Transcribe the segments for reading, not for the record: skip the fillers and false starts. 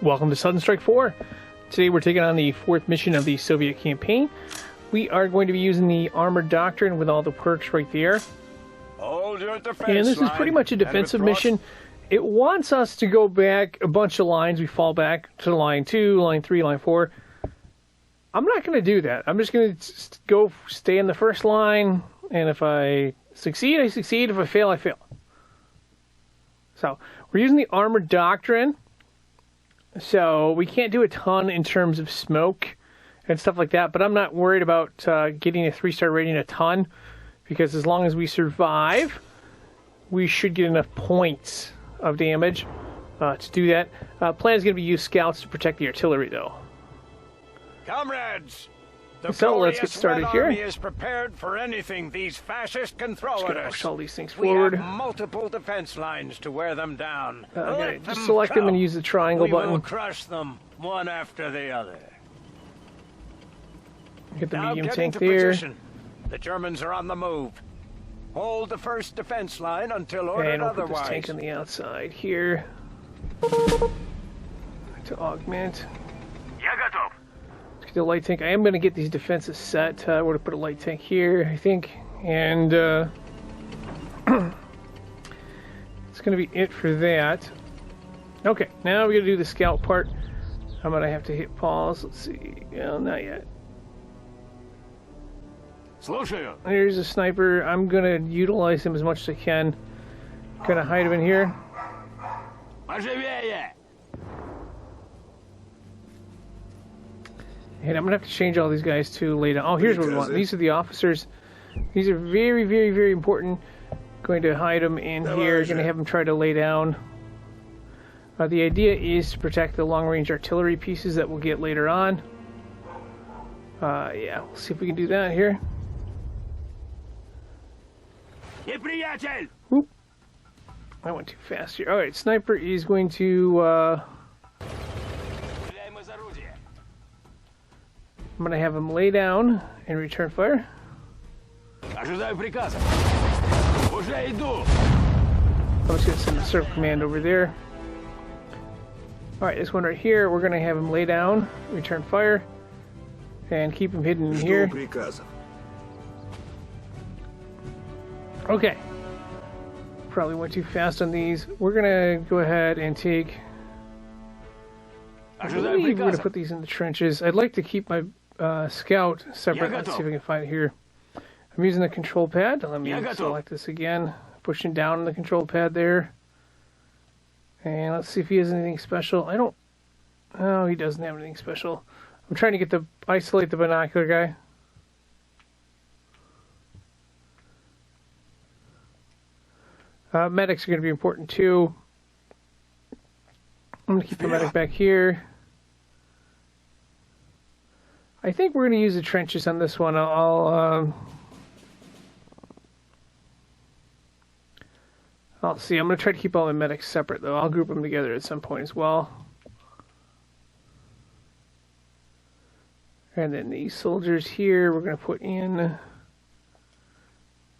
Welcome to Sudden Strike 4. Today we're taking on the fourth mission of the Soviet campaign. We are going to be using the Armored Doctrine with all the perks right there. Hold your defense And this is pretty much a defensive mission. It wants us to go back a bunch of lines. We fall back to line 2, line 3, line 4. I'm not going to do that. I'm just going to go stay in the first line, and if I succeed, I succeed. If I fail, I fail. So we're using the Armored Doctrine. So we can't do a ton in terms of smoke and stuff like that, but I'm not worried about getting a 3-star rating a ton, because as long as we survive, we should get enough points of damage to do that. Plan is going to be use scouts to protect the artillery, though. Comrades, the so let's get started here. Army is prepared for anything these fascists can throw at us. Push all these things We forward. have multiple defense lines to wear them down. Okay, Let just them select them and come. use the triangle we button. will crush them one after the other. Get the Now medium get tank into there. position. The Germans are on the move. Hold the first defense line until ordered And we'll put this otherwise. tank on the outside here to augment. Let's get the light tank. I am going to get these defenses set. We're going to put a light tank here, I think. And it's going to be it for that. Okay, now we're going to do the scout part. I'm going to have to hit pause. Let's see. No, not yet. There's a sniper. I'm going to utilize him as much as I can. Going to hide him in here. And I'm going to have to change all these guys to lay down. Oh, here's what we want. These are the officers. These are very, very, very important. Going to hide them in here. Going to have them try to lay down. The idea is to protect the long-range artillery pieces that we'll get later on. Yeah, we'll see if we can do that here. Oop. I went too fast here. Alright, sniper is going to... I'm going to have him lay down and return fire. I'm just going to send the circle command over there. Alright, this one right here, we're going to have him lay down, return fire, and keep him hidden in here. Okay. Probably went too fast on these. We're going to go ahead and take... we're going to put these in the trenches. I'd like to keep my scout separate. Let's see if we can find it here. I'm using the control pad. Let me select this again. Pushing down on the control pad there. And let's see if he has anything special. I don't... Oh, he doesn't have anything special. I'm trying to get the... isolate the binocular guy. Medics are going to be important too. I'm going to keep the medic back here. I think we're going to use the trenches on this one. I'll see. I'm going to try to keep all the medics separate, though. I'll group them together at some point as well. And then these soldiers here, we're going to put in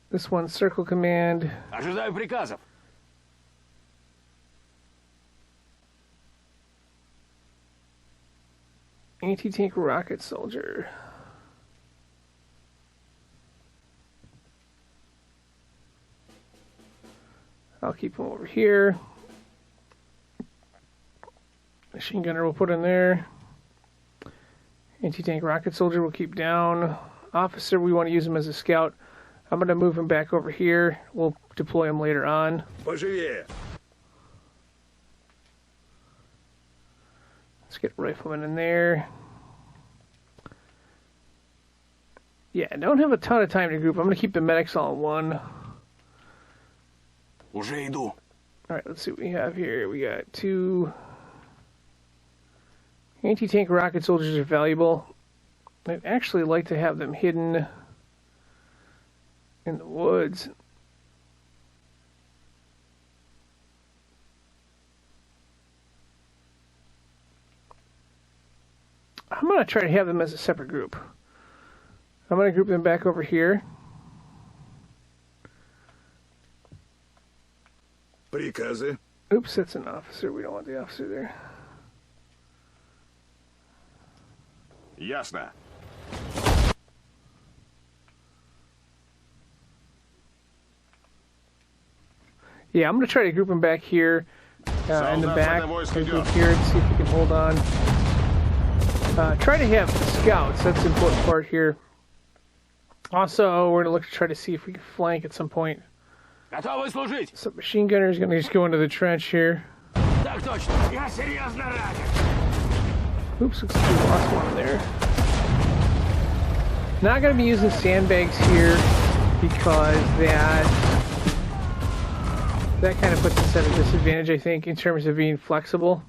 this one circle command. Anti-tank rocket soldier. I'll keep him over here. Machine gunner we'll put in there. Anti-tank rocket soldier we'll keep down. Officer, we want to use him as a scout. I'm going to move him back over here. We'll deploy him later on. Let's get rifleman in there. Yeah, I don't have a ton of time to group. I'm going to keep the medics all in one. Alright, let's see what we have here. We got 2 anti-tank rocket soldiers are valuable. I'd actually like to have them hidden in the woods. I'm going to try to have them as a separate group. I'm going to group them back over here. Приказы. Oops, that's an officer. We don't want the officer there. Ясно. Yeah, I'm going to try to group them back here in the back. Group here and see if we can hold on. Try to have scouts. That's the important part here. Also, we're going to look to try to see if we can flank at some point. Готовы служить. So machine gunner is going to just go into the trench here. Так точно. Я серьезно ранен. Oops, looks like we lost one there. Not going to be using sandbags here because that kind of puts us at a disadvantage, I think, in terms of being flexible.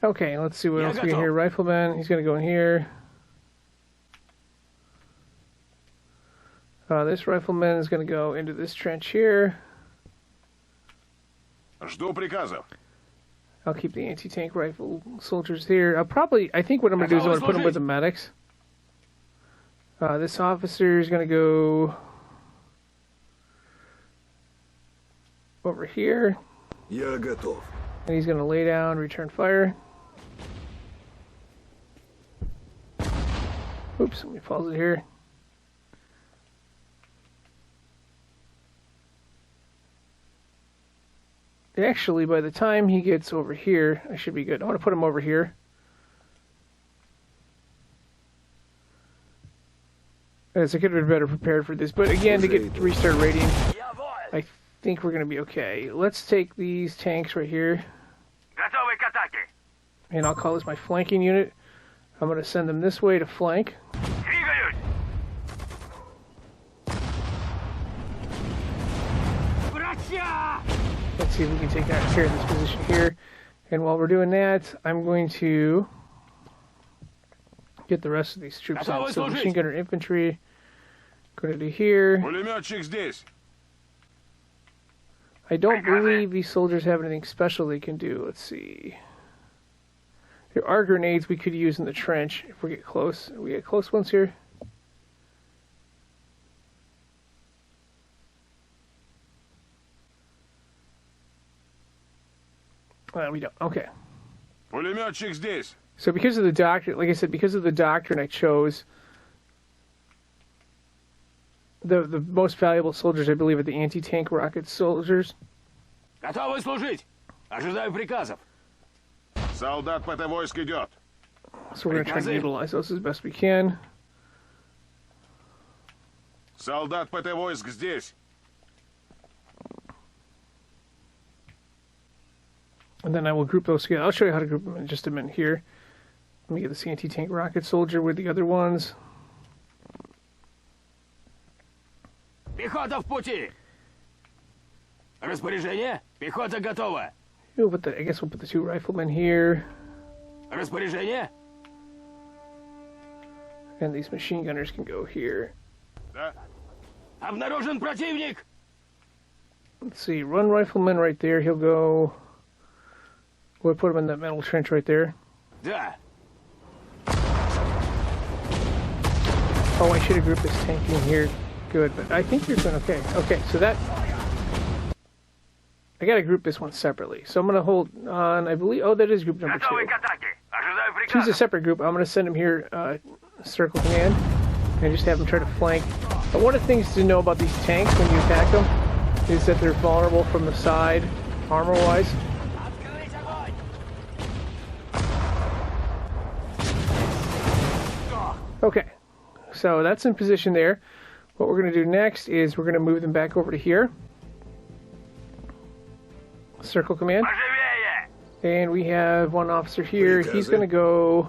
Okay, let's see what else we got here. Rifleman, he's going to go in here. This rifleman is going to go into this trench here. Жду приказов. I'll keep the anti-tank rifle soldiers here. I think what I'm going to do is I'm going to put them with the medics. This officer is going to go over here. Я готов. And he's going to lay down, return fire. Oops, somebody falls it here. Actually, by the time he gets over here, I should be good. I want to put him over here. As I could have been better prepared for this, but again, to get restart rating, I think we're going to be okay. Let's take these tanks right here, Готовы к атаке. and I'll call this my flanking unit. I'm going to send them this way to flank. Двигаюсь. Братья! Let's see if we can take care of this position here. And while we're doing that, I'm going to get the rest of these troops out. So machine gunner infantry, going to do here. Пулеметчик здесь. I don't believe these soldiers have anything special they can do. Let's see. There are grenades we could use in the trench if we get close. We get close ones here. We don't. Okay. Пулеметчик здесь. So because of the doctrine, like I said, because of the doctrine, I chose the most valuable soldiers, I believe, are the anti-tank rocket soldiers. Готовы служить. Ожидаю приказов. Солдат ПТ-войск идет. So we're going to try to utilize those as best we can. Солдат ПТ-войск здесь. And then I will group those together. I'll show you how to group them in just a minute here. Let me get this anti-tank rocket soldier with the other ones. Пехота в пути. Распоряжение. Пехота готова. I guess we'll put the two riflemen here. Распоряжение. And these machine gunners can go here. Да. Обнаружен противник. Let's see, run rifleman right there. He'll go. We'll put him in that metal trench right there. Да. Oh, I should have grouped this tank in here. Good, but I think you're doing okay. Okay, so that... I gotta group this one separately. So I'm gonna hold on, I believe... Oh, that is group number 2. Готовы к атаке. Ожидаю Choose a приказов. separate group. I'm gonna send him here, circle command, and just have him try to flank. But one of the things to know about these tanks when you attack them is that they're vulnerable from the side, armor-wise. Открыть огонь. Okay, so that's in position there. What we're going to do next is we're going to move them back over to here. Circle command. Поживее. And we have one officer here. He's going to go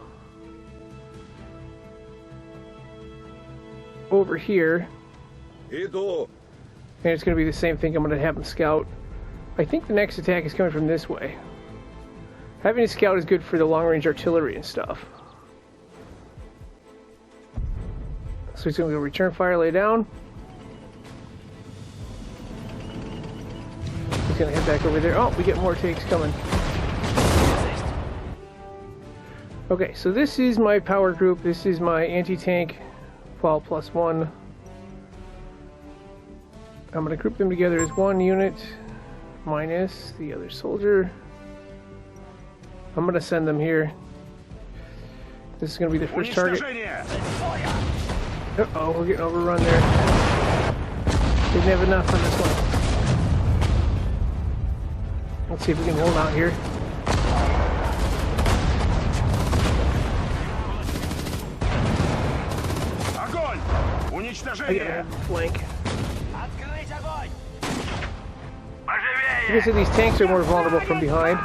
over here. Иду. And it's going to be the same thing. I'm going to have him scout. I think the next attack is coming from this way. Having a scout is good for the long-range artillery and stuff. So he's going to go return fire, lay down. He's going to head back over there. Oh, we get more tanks coming. Okay, so this is my power group. This is my anti-tank fall +1. I'm going to group them together as one unit minus the other soldier. I'm going to send them here. This is going to be the first target. Уничтожение! Uh-oh, we're getting overrun there. Didn't have enough on this one. Let's see if we can hold out here. Огонь! I Уничтожение! got a flank. Открыть огонь! Like I Поживее! said, these tanks are more vulnerable from behind.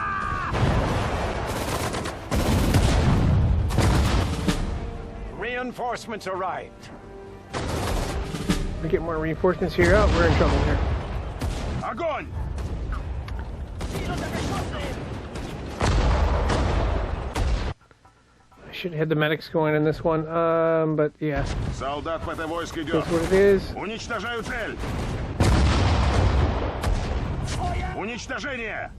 Reinforcements arrived. We get more reinforcements here. Oh, we're in trouble here. Огонь! I should have had the medics going in this one. But yeah, Солдат ПТ-войск идет. that's what it is. Уничтожаю цель! Уничтожение!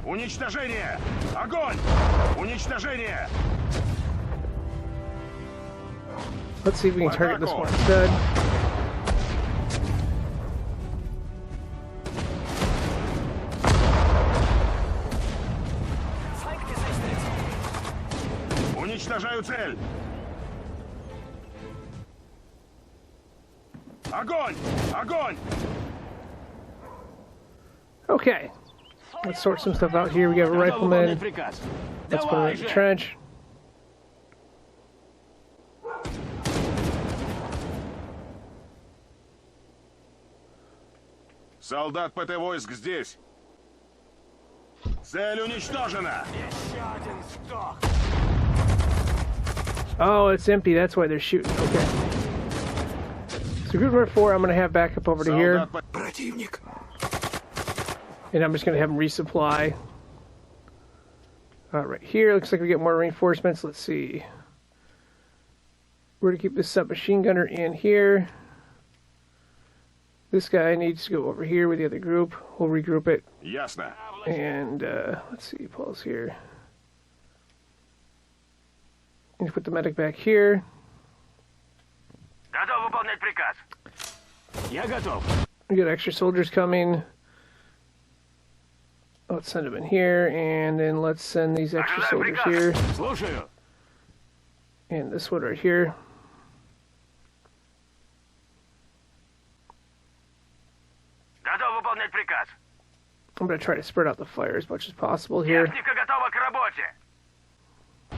Уничтожение! Огонь! Уничтожение! Let's see if we can target this one instead. Уничтожаю цель! Огонь! Огонь! Okay, let's sort some stuff out here. We got a Готов rifleman. выполнять приказ. Let's put him Давай in the же! trench. Солдат ПТ-войск здесь! Цель уничтожена! Еще один сдох. Oh, it's empty. That's why they're shooting. Okay. So group number 4, I'm going to have backup over to here. Солдат ПТ... Противник. And I'm just going to have them resupply. Right here, looks like we get more reinforcements. Let's see. We're going to keep this submachine gunner in here. This guy needs to go over here with the other group. We'll regroup it. Ясно. And let's see, Paul's here. Need to put the medic back here. Готов выполнять приказ. Я готов. We got extra soldiers coming. Let's send them in here, and then let's send these extra Ожидаю soldiers here. приказ. Слушаю. And this one right here. Готов выполнять приказ. I'm going to try to spread out the fire as much as possible here. Техника готова к работе.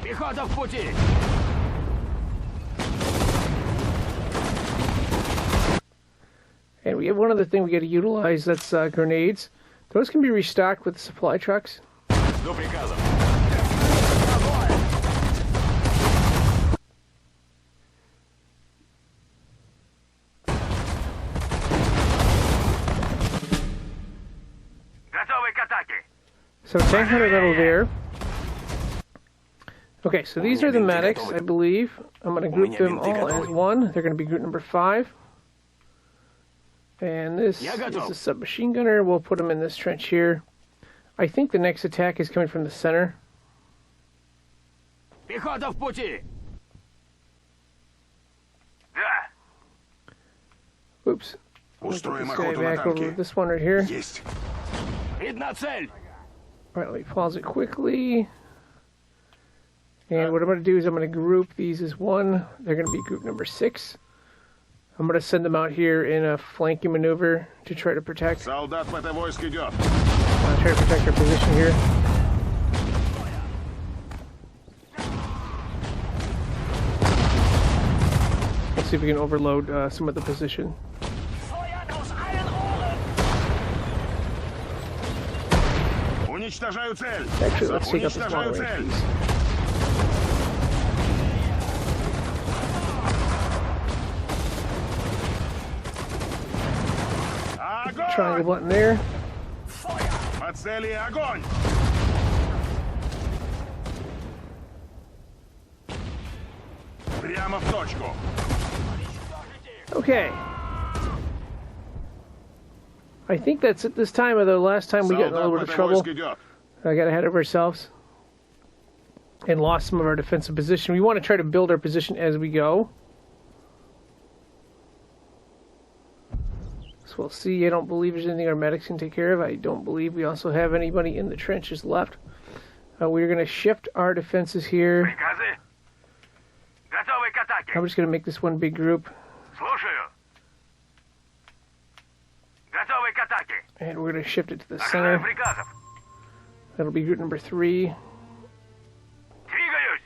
Пехота в пути. And we have one other thing we got to utilize, that's grenades. Those can be restocked with supply trucks. До приказов. Готовы к атаке. So tank hunter level there. Okay, so these are the medics, I believe. I'm going to group them all as one. They're going to be group number 5. And this is the submachine gunner. We'll put them in this trench here. I think the next attack is coming from the center. Пехота в пути. Да. Oops. Let's put Устроим this guy охоту на back over танки. with this one right here. Есть. Видна цель. Alright, let me pause it quickly. And what I'm going to do is I'm going to group these as one. They're going to be group number 6. I'm going to send them out here in a flanking maneuver to try to protect. Солдат ПТ-войск идет. Try to protect our position here. Let's see if we can overload some of the position. Уничтожаю цель. Actually, let's take out the small Уничтожаю range цель. piece. Triangle Огонь! button there. По цели огонь! Прямо в точку. Okay. I think that's it this time, or the last time we got in a little bit of trouble. ПТ-войск идет. I got ahead of ourselves and lost some of our defensive position. We want to try to build our position as we go. So we'll see. I don't believe there's anything our medics can take care of. I don't believe we also have anybody in the trenches left. We're going to shift our defenses here. Приказы? Готовы к атаке. I'm just going to make this one big group. Слушаю. Готовы к атаке. And we're going to shift it to the Ожидаю center. приказов. That'll be group number 3. Двигаюсь.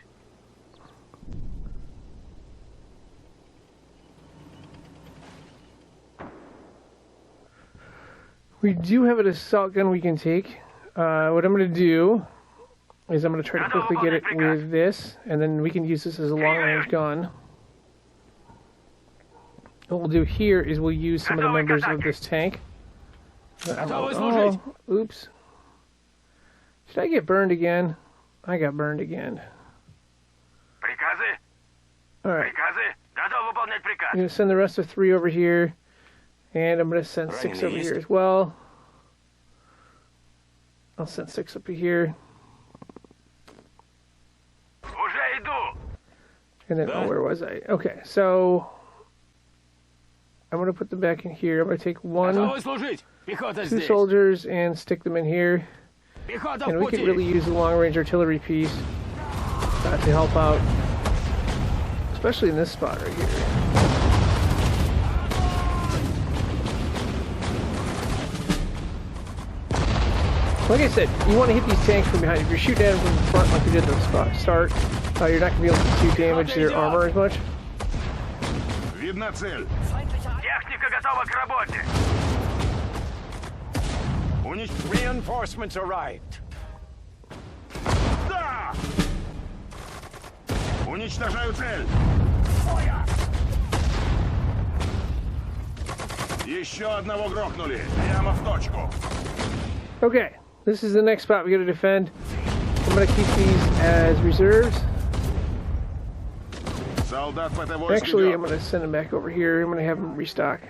We do have an assault gun we can take. What I'm going to do is I'm going to try to quickly get it with this, and then we can use this as a long-range gun. What we'll do here is we'll use some of the members of this tank. Oh, oops. Should I get burned again? I got burned again. Приказы? Alright, Приказы? Готов выполнять приказ. I'm going to send the rest of 3 over here, and I'm going to send 6 over here as well. I'll send 6 up to here. Уже иду. And then, oh, where was I? Okay, so I'm going to put them back in here. I'm going to take 1, Готовы служить. Пехота 2 здесь. soldiers and stick them in here. Пехота And в we could пути. really use a long-range artillery piece to help out, especially in this spot right here. Like I said, you want to hit these tanks from behind. If you're shooting at them from the front like we did at the start, you're not going to be able to damage their armor as much. Видна цель. Техника готова к работе. Reinforcements arrived. Да! Уничтожаю цель. Еще одного грохнули. Прямо в точку. Okay, this is the next spot we got to defend. I'm going to keep these as reserves. Солдат ПТ-войск Actually, I'm идет. going to send them back over here. I'm going to have them restock.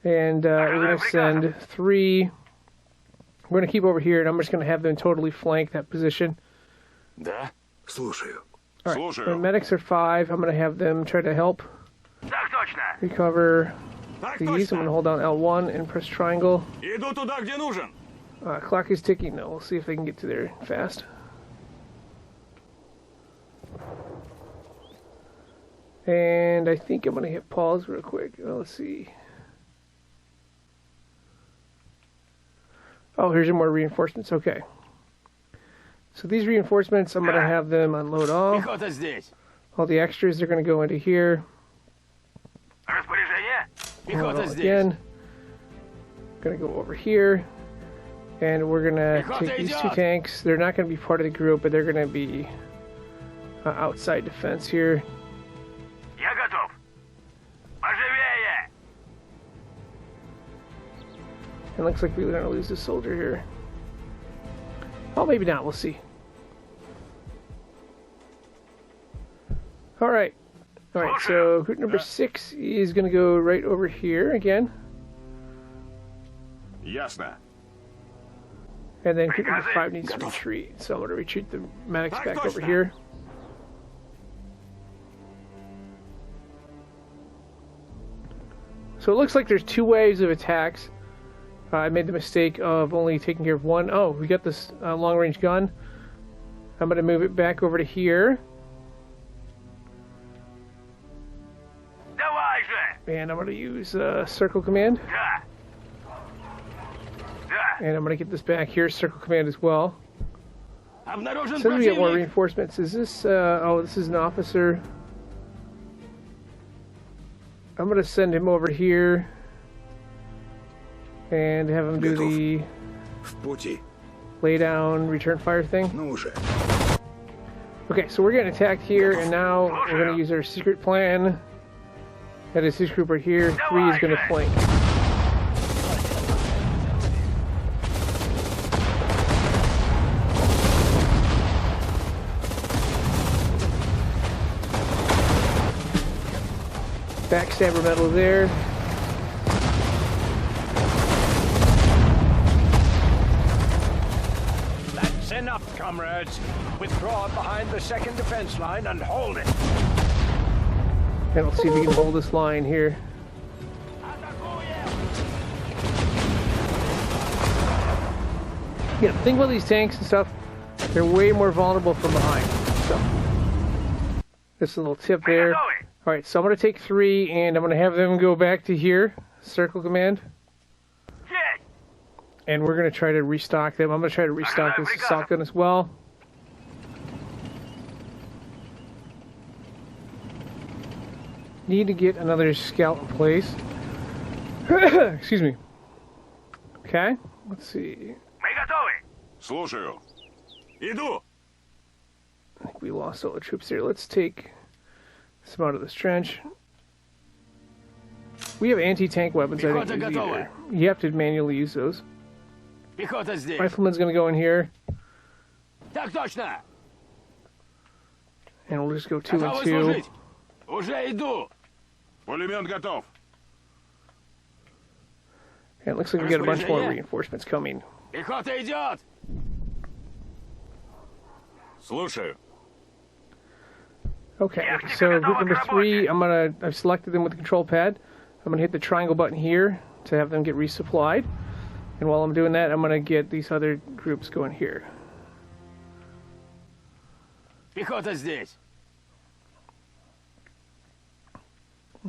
And we're going to send 3. We're going to keep over here, and I'm just going to have them totally flank that position. Да. Слушаю. All right, Слушаю. the medics are 5. I'm going to have them try to help Так точно. recover Так these. I'm going to точно. hold down L1 and press triangle. Иду туда, где нужен. Clock is ticking now. We'll see if they can get to there fast. And I think I'm going to hit pause real quick. Let's see. Oh, here's your more reinforcements. Okay. So these reinforcements, I'm going to have them unload all. Пехота здесь. All the extras are going to go into here. Распоряжение. Unload Пехота all здесь. again. Going to go over here. And we're going to take these 2 tanks. They're not going to be part of the group, but they're going to be outside defense here. Я готов. Поживее. It looks like we're going to lose a soldier here. Oh, maybe not. We'll see. Alright. Alright, so group number 6 is going to go right over here again. Ясно. And then group number 5 needs to retreat. So I'm going to retreat the medics back over here. So it looks like there's 2 waves of attacks. I made the mistake of only taking care of 1. Oh, we got this long-range gun. I'm going to move it back over to here. Давай же. And I'm going to use circle command. Да. Да. And I'm going to get this back here, circle command as well. Обнаружен Since we get more противник. reinforcements, is this, oh, this is an officer. I'm going to send him over here. And have him do the В пути. lay down, return fire thing. Ну уже. Okay, so we're getting attacked here, and now we're going to use our secret plan. That is this group right here. 3 is going to flank. Backstabber medal there. That's enough, comrades. Withdraw behind the second defense line and hold it. And let's see if we can hold this line here. Yeah, think about these tanks and stuff. They're way more vulnerable from behind. So, just a little tip there. Alright, so I'm going to take 3, and I'm going to have them go back to here. Circle command. And we're going to try to restock them. I'm going to try to restock this assault gun as well. Need to get another scout in place. Excuse me. Okay, let's see. Слушаю. Иду. I think we lost all the troops here. Let's take some out of this trench. We have anti-tank weapons. I think you have to manually use those. Пехота здесь. Rifleman's going to go in here. Так точно. And we'll just go 2 and Готовы 2. служить. Уже иду. Пулемет готов. And it looks like we got a bunch more reinforcements coming. Пехота идет. Слушаю. Okay, so group number 3, I've selected them with the control pad. I'm gonna hit the triangle button here to have them get resupplied. And while I'm doing that, I'm gonna get these other groups going here. Пехота здесь.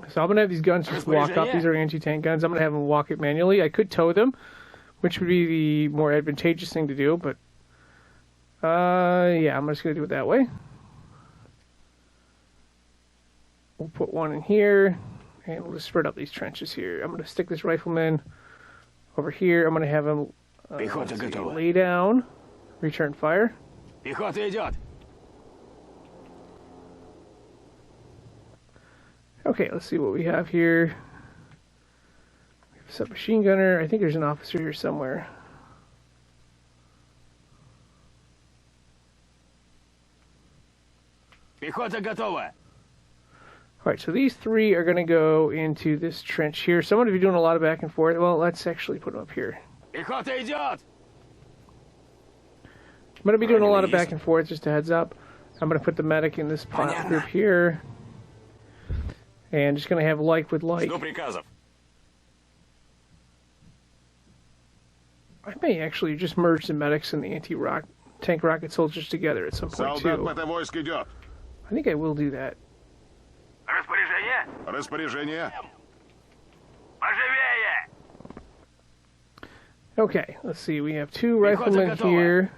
So I'm gonna have these guns just walk up. These are anti-tank guns. I'm gonna have them walk it manually. I could tow them, which would be the more advantageous thing to do, but yeah, I'm just gonna do it that way. We'll put one in here, and we'll just spread out these trenches here. I'm gonna stick this rifleman over here. I'm gonna have him lay down, return fire. Пехота идет. Okay, let's see what we have here. We have a submachine gunner. I think there's an officer here somewhere. Пехота готова. Alright, so these 3 are going to go into this trench here. So I'm going to be doing a lot of back and forth. Well, let's actually put them up here. Пехота идет. I'm going to be doing a lot of back and forth, just a heads up. I'm going to put the medic in this group here. And just going to have like with like. Жду приказов. I may actually just merge the medics and the tank rocket soldiers together at some point too. Солдат мотовойск идет. I think I will do that. Распоряжение. Распоряжение. Поживее. Okay, let's see. We have 2 riflemen here.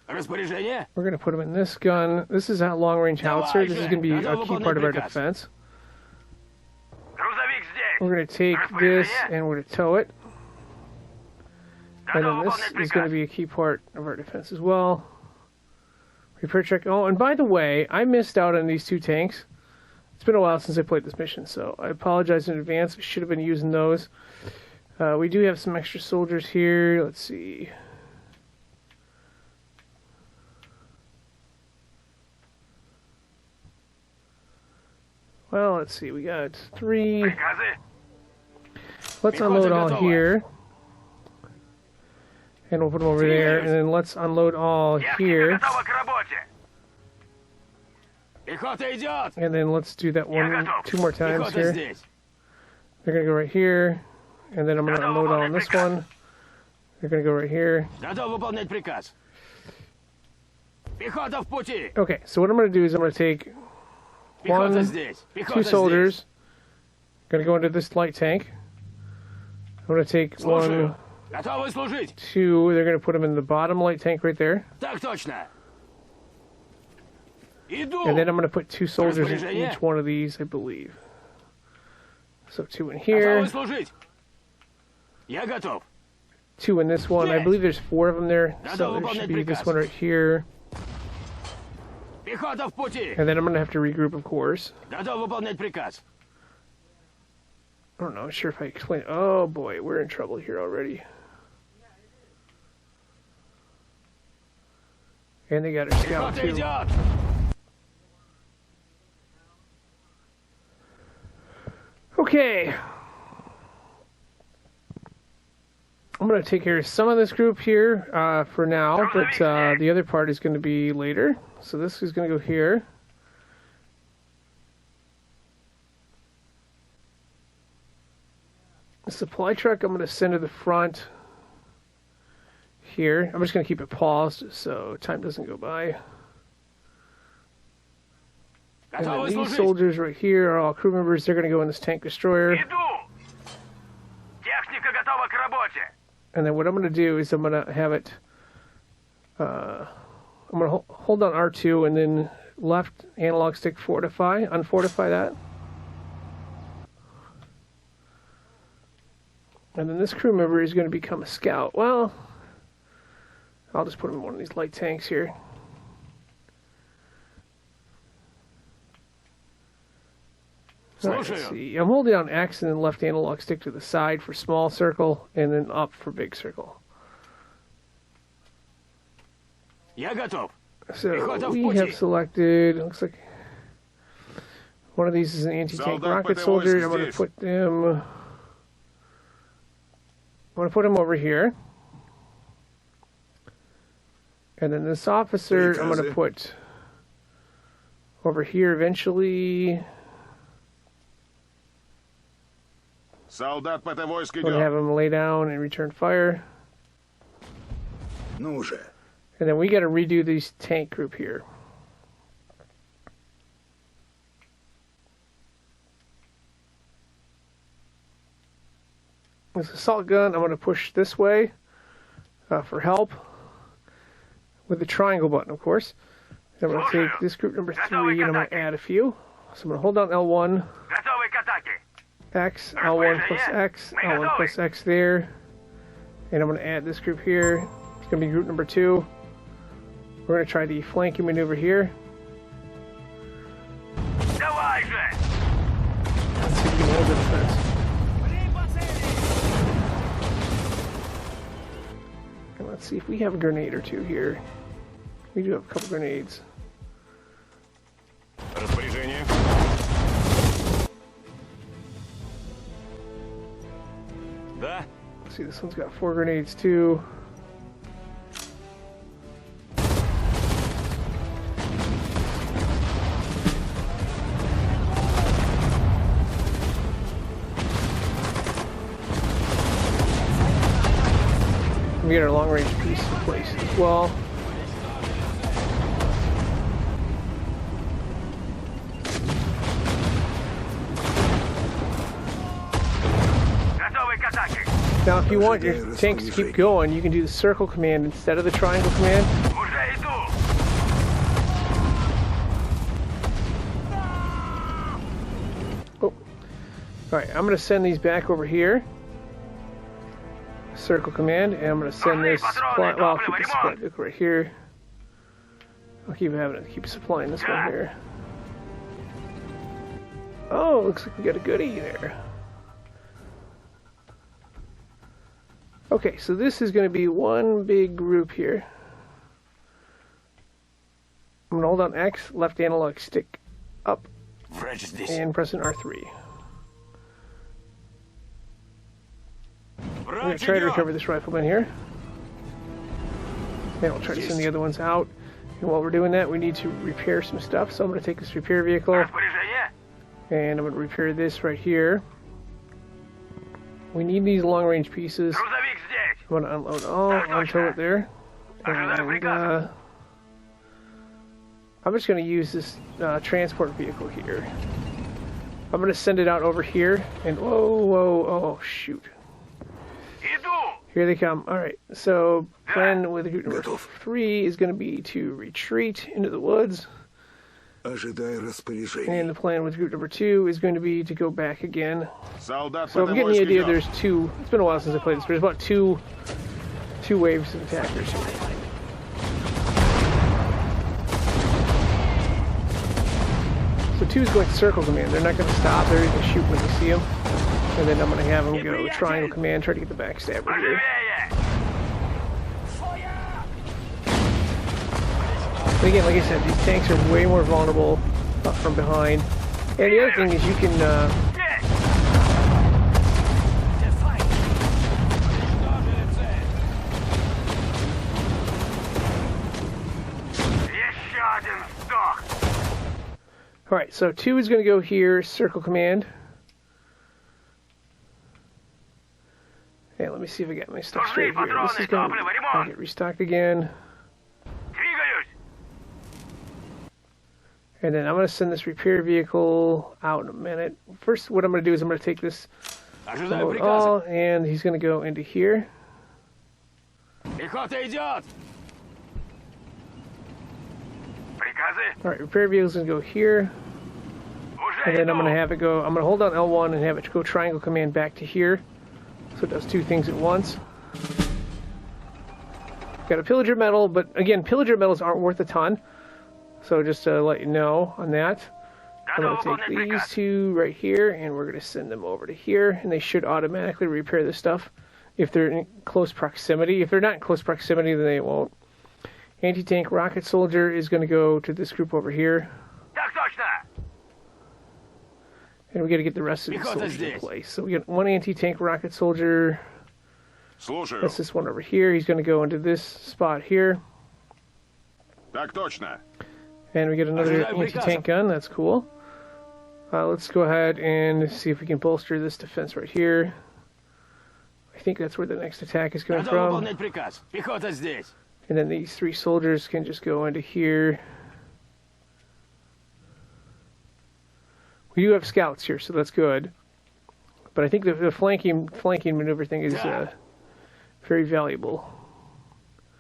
Распоряжение. We're going to put them in this gun. This is a long-range howitzer. This is going to be a key part of our defense. Грузовик здесь. We're going to take this and we're going to tow it. And then this is going to be a key part of our defense as well. Repair check. Oh, and by the way, I missed out on these 2 tanks. It's been a while since I played this mission, so I apologize in advance. I should have been using those. We do have some extra soldiers here. Let's see. Well, let's see. We got 3. Приказы. Let's unload all here. And we'll put them over there. And then let's unload all here. Готова к работе. Пехота идет. And then let's do that one 2 more times Пехота here. здесь. They're going to go right here. And then I'm going to unload all on this one. They're going to go right here. Готов выполнять приказ. Пехота в пути. Okay, so what I'm going to do is I'm going to take Пехота 1, здесь. 2 Пехота soldiers. Going to go into this light tank. I'm going to take здесь. 1, Слушаю. Готовы служить. 2. They're going to put them in the bottom light tank right there. Так точно. Иду. And then I'm going to put 2 soldiers in each one of these, I believe. So 2 in here, Готовы служить. Я готов. 2 in this one. I believe there's 4 of them there. So there should be this one right here. Пехота в пути. And then I'm going to have to regroup, of course. Готов выполнять приказ. I don't know, sure if I explain. Oh boy, we're in trouble here already. And they got our scout Пехота too. идет. Okay. I'm going to take care of some of this group here for now, but the other part is going to be later. So this is going to go here. The supply truck I'm going to send to the front here. I'm just going to keep it paused so time doesn't go by. And then these soldiers right here are all crew members. They're going to go in this tank destroyer. Иду! Техника готова к работе! And then what I'm going to do is I'm going to have it... I'm going to hold down R2 and then left analog stick fortify, unfortify that. And then this crew member is going to become a scout. Well, I'll just put him in one of these light tanks here. Let's see. I'm holding down X and then left analog stick to the side for small circle and then up for big circle. Я готов. So we have selected, looks like one of these is an anti-tank rocket soldier. I'm going to put them... I'm going to put him over here. And then this officer, I'm going to put over here eventually. Солдат ПТ войск I'm going to have him lay down and return fire. Ну же. And then we got to redo this tank group here. This assault gun, I'm going to push this way for help with the triangle button, of course. I'm going to take this group number 3 and I'm going to add a few. So I'm going to hold down L1, Готовы к атаке! X, L1 plus X, L1 plus X there. And I'm going to add this group here. It's going to be group number 2. We're going to try the flanking maneuver here. Давай же! Let's see if we can hold the defense. And let's see if we have a grenade or two here. We do have a couple grenades. Распоряжение. Да? Let's see, this one's got 4 grenades too. We get our long range piece in place as well. Готовы к атаке! Now, if you want your tanks to keep going, you can do the circle command instead of the triangle command. Уже иду! Oh. Alright, I'm going to send these back over here. Circle command, and I'm going to send this supply. Well, I'll keep the supply book right here. I'll keep having it, keep supplying this one here. Oh, looks like we got a goodie there. Okay, so this is going to be one big group here. I'm going to hold on X, left analog stick up, Врач здесь. and press an R3. I'm going to try to recover this rifleman here. And we'll try to send the other ones out. And while we're doing that, we need to repair some stuff. So I'm going to take this repair vehicle, Распоряжение? and I'm going to repair this right here. We need these long-range pieces. Грузовик здесь! I'm going to unload all onto it there. And I'm just going to use this transport vehicle here. I'm going to send it out over here. And oh, shoot. Иду! Here they come. Alright, so plan with group number 3 is going to be to retreat into the woods. Ожидай распоряжений. And the plan with group number 2 is going to be to go back again. Солдат So I'm ПТ getting the войск idea идет. there's two. It's been a while since I played this, but there's about two waves of attackers here. So 2 is going circle command. They're not going to stop. They're going to shoot when they see them. And then I'm going to have them go triangle command, try to get the backstabber here. Живее! But again, like I said, these tanks are way more vulnerable from behind. And the other thing is you can... Здесь! Еще один сдох! Alright, so 2 is going to go here, circle command. Okay, let me see if I got my stuff straight here. This is going to get restocked again. Двигаюсь. And then I'm going to send this repair vehicle out in a minute. First, what I'm going to do is I'm going to take this Ожидаю mode приказа. all, and he's going to go into here. Пехота идет. Приказы. Alright, repair vehicle's going to go here. Уже And then I'm иду. going to have it go, I'm going to hold down L1 and have it go triangle command back to here. So it does two things at once. Got a pillager medal, but again, pillager medals aren't worth a ton. So just to let you know on that. I'm going to take these two right here, and we're going to send them over to here, and they should automatically repair this stuff if they're in close proximity. If they're not in close proximity, then they won't. Anti-tank rocket soldier is going to go to this group over here, Так точно. and we got to get the rest of these Пехота soldiers in здесь. place. So we got one anti-tank rocket soldier. Слушаю. That's this one over here. He's going to go into this spot here, Так точно. and we get another anti-tank gun. That's cool. Let's go ahead and see if we can bolster this defense right here. I think that's where the next attack is coming Надо from. выполнять приказ. Пехота здесь. And then these three soldiers can just go into here. We do have scouts here, so that's good. But I think the flanking maneuver thing is very valuable.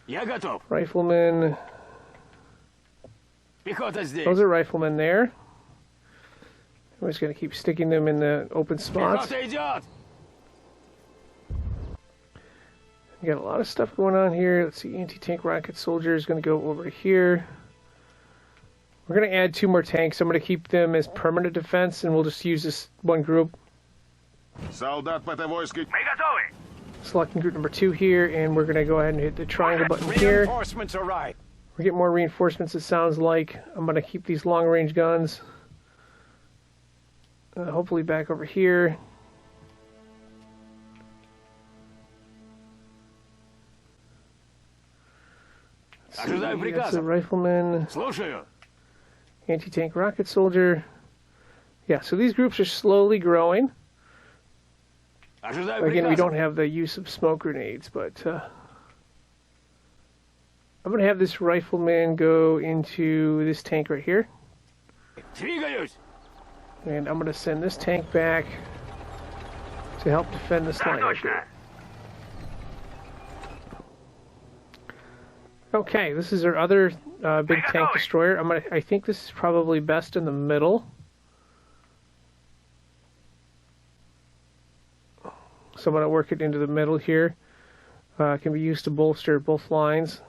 Я готов. Riflemen. Пехота здесь. Those are riflemen there. I'm just going to keep sticking them in the open spots. Пехота идет. We got a lot of stuff going on here. Let's see, anti-tank rocket soldier is going to go over here. We're going to add 2 more tanks. I'm going to keep them as permanent defense, and we'll just use this one group. Солдат ПТ-войска. Мы готовы. Selecting group number 2 here, and we're going to go ahead and hit the triangle button here. Reinforcements arrive. We get more reinforcements, it sounds like. I'm going to keep these long-range guns. Hopefully back over here. Ожидаю That's a приказа. rifleman, Слушаю. anti-tank rocket soldier. Yeah, so these groups are slowly growing. Ожидаю Again, we приказа. don't have the use of smoke grenades, but I'm going to have this rifleman go into this tank right here. Двигаюсь. And I'm going to send this tank back to help defend this Так line right точно. there. Okay, this is our other big tank destroyer. I think this is probably best in the middle. So I'm going to work it into the middle here. It can be used to bolster both lines.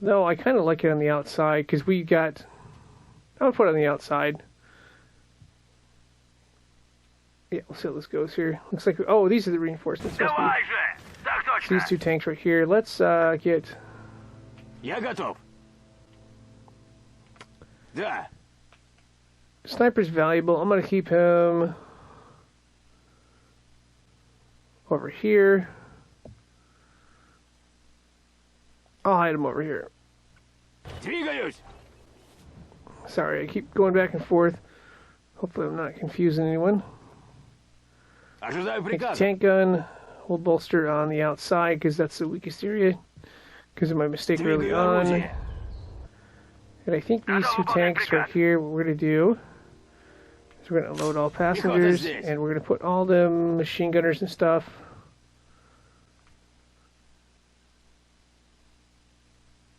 No, I kind of like it on the outside because we got... I'll put it on the outside. Yeah, let's see how this goes here. Looks like... Oh, these are the reinforcements. Must be Давай же. Так точно. these 2 tanks right here. Let's get... Я готов. Да. Sniper's valuable. I'm going to keep him over here. I'll hide him over here. Двигаюсь. Sorry, I keep going back and forth. Hopefully I'm not confusing anyone. Ожидаю приказа. Tank gun will bolster on the outside because that's the weakest area because of my mistake early Двигаю on. орудие. And I think these 2 tanks right here, what we're going to do is we're going to load all passengers здесь. and we're going to put all the machine gunners and stuff.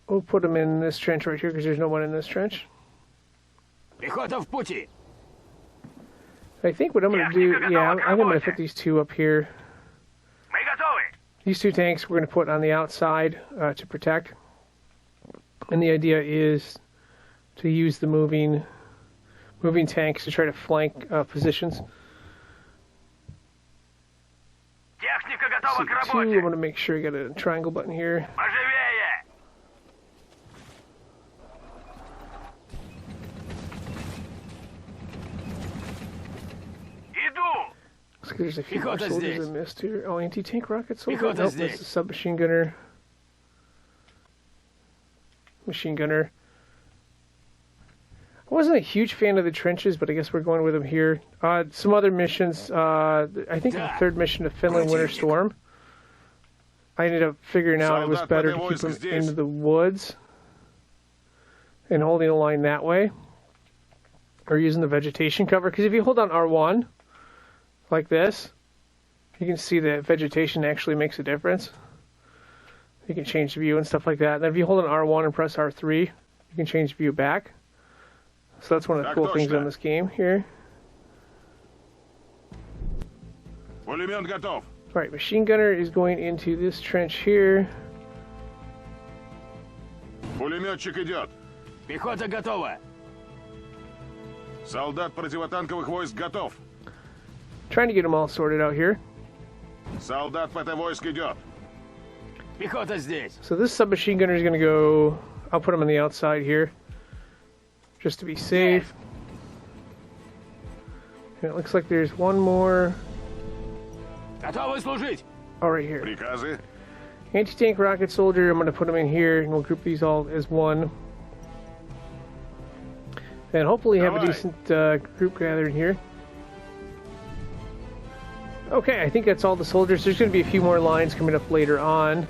We'll put them in this trench right here because there's no one in this trench. Пехота в пути. I think what I'm going to do, yeah, I'm going to put these 2 up here. Мы готовы. These 2 tanks we're going to put on the outside to protect. And the idea is to use the moving tanks to try to flank positions. Техника готова к See, 2, I'm работе. going to make sure I got a triangle button here. Поживее. Иду. Looks like there's a few more Пехота soldiers здесь. I missed here. Oh, anti-tank rocket soldier? Пехота Nope, здесь. that's a submachine gunner. Machine gunner. I I wasn't a huge fan of the trenches, but I guess we're going with them here. Some other missions. I think the third mission of Finland Winter Storm. I ended up figuring out it was better to keep them into the woods and holding a line that way, or using the vegetation cover. Because if you hold on R1 like this, you can see that vegetation actually makes a difference. You can change the view and stuff like that. And then if you hold on R1 and press R3, you can change the view back. So that's one of the cool things on this game here. Пулемет готов. Alright, machine gunner is going into this trench here. Пулеметчик идет. Пехота готова. Солдат противотанковых войск готов. Trying to get them all sorted out here. Солдат ПТ-войск идет. Пехота здесь. So this submachine gunner is going to go... I'll put him on the outside here, just to be safe. And it looks like there's one more. Готовы служить. Oh, right here. Приказы. Anti-tank rocket soldier, I'm going to put them in here, and we'll group these all as one. And hopefully have a decent group gathered here. Okay, I think that's all the soldiers. There's going to be a few more lines coming up later on.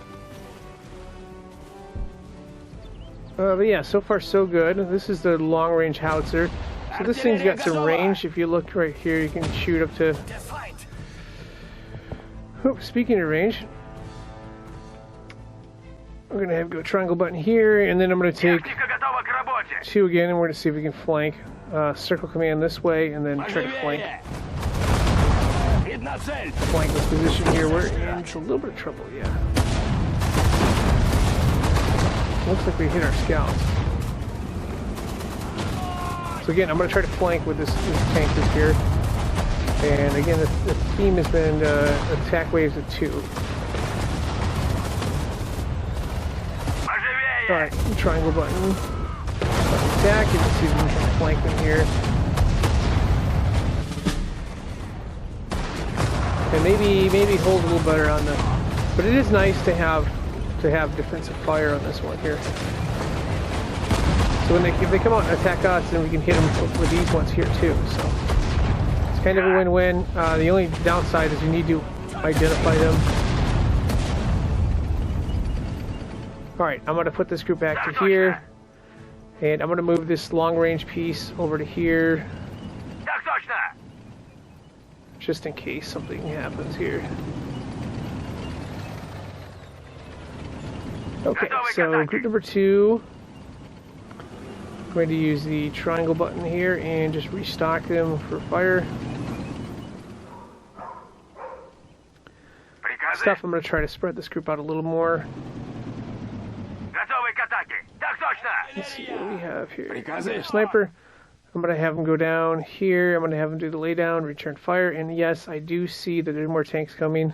But yeah, so far so good. This is the long-range howitzer. So this thing's got some range. If you look right here, you can shoot up to... Oh, speaking of range, we're going to have go triangle button here, and then I'm going to take two again, and we're going to see if we can flank. Circle command this way, and then try to flank. Flank this position here. We're in a little bit of trouble, yeah. Looks like we hit our scouts. So again, I'm going to try to flank with this tanker here. And again, the theme has been attack waves of 2. Alright, triangle button. Attack, you can see we can flank them here. And maybe hold a little better on the... But it is nice to have defensive fire on this one here. So if they come out and attack us, then we can hit them with these ones here too. So it's kind of a win-win. The only downside is you need to identify them. Alright, I'm going to put this group back to here. And I'm going to move this long-range piece over to here. Just in case something happens here. Okay, so group number 2. I'm going to use the triangle button here and just restock them for fire. Stuff, I'm going to try to spread this group out a little more. Let's see what we have here. Sniper. I'm going to have them go down here. I'm going to have them do the laydown, return fire. And yes, I do see that there's more tanks coming.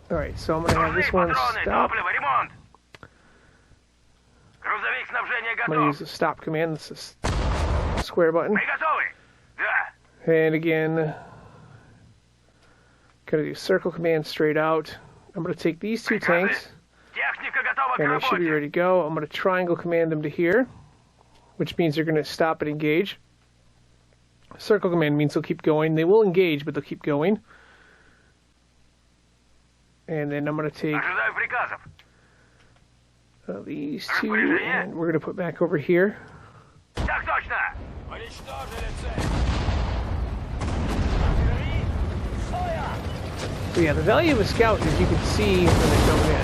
Alright, so I'm going to have this one stop. I'm going to use the stop command. This is the square button. And again, going to do circle command straight out. I'm going to take these 2 tanks. And they should be ready to go. I'm going to triangle command them to here, which means they're going to stop and engage. Circle command means they'll keep going. They will engage, but they'll keep going. And then I'm going to take these 2, and we're going to put back over here. So yeah, the value of a scout is you can see when they come in.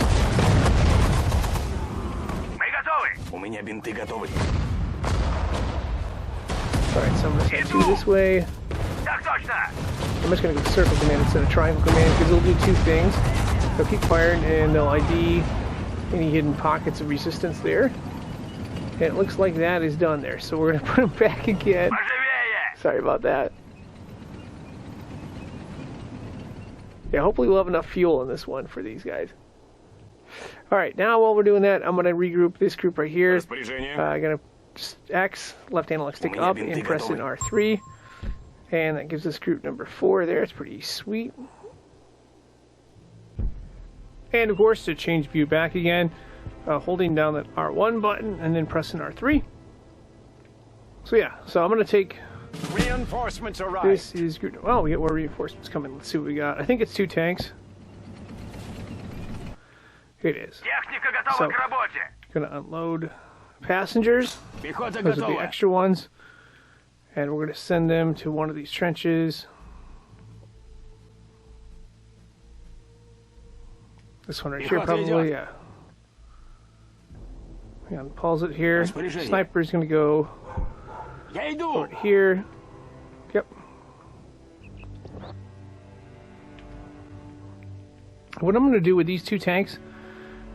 Alright, so I'm going to send 2 this way. I'm just going to go circle command instead of triangle command because they'll do 2 things. They'll keep firing and they'll ID any hidden pockets of resistance there. And it looks like that is done there. So we're going to put them back again. Sorry about that. Yeah, hopefully we'll have enough fuel in this one for these guys. Alright, now while we're doing that, I'm going to regroup this group right here. I'm going to just X, left analog stick up, and press in R3. And that gives us group number 4 there. It's pretty sweet. And of course, to change view back again, holding down that R1 button and then pressing R3. So yeah, so I'm going to take... Reinforcements arrive. This is good. Oh, we get more reinforcements coming. Let's see what we got. I think it's 2 tanks. Here it is. Техника готова So, к работе. gonna unload passengers. Пехота Those are the готова. extra ones. And we're gonna send them to one of these trenches. This one right here, probably, yeah. Yeah, pause it here. Распоряжение. Sniper's gonna go Я иду. over here. Yep. What I'm gonna do with these 2 tanks,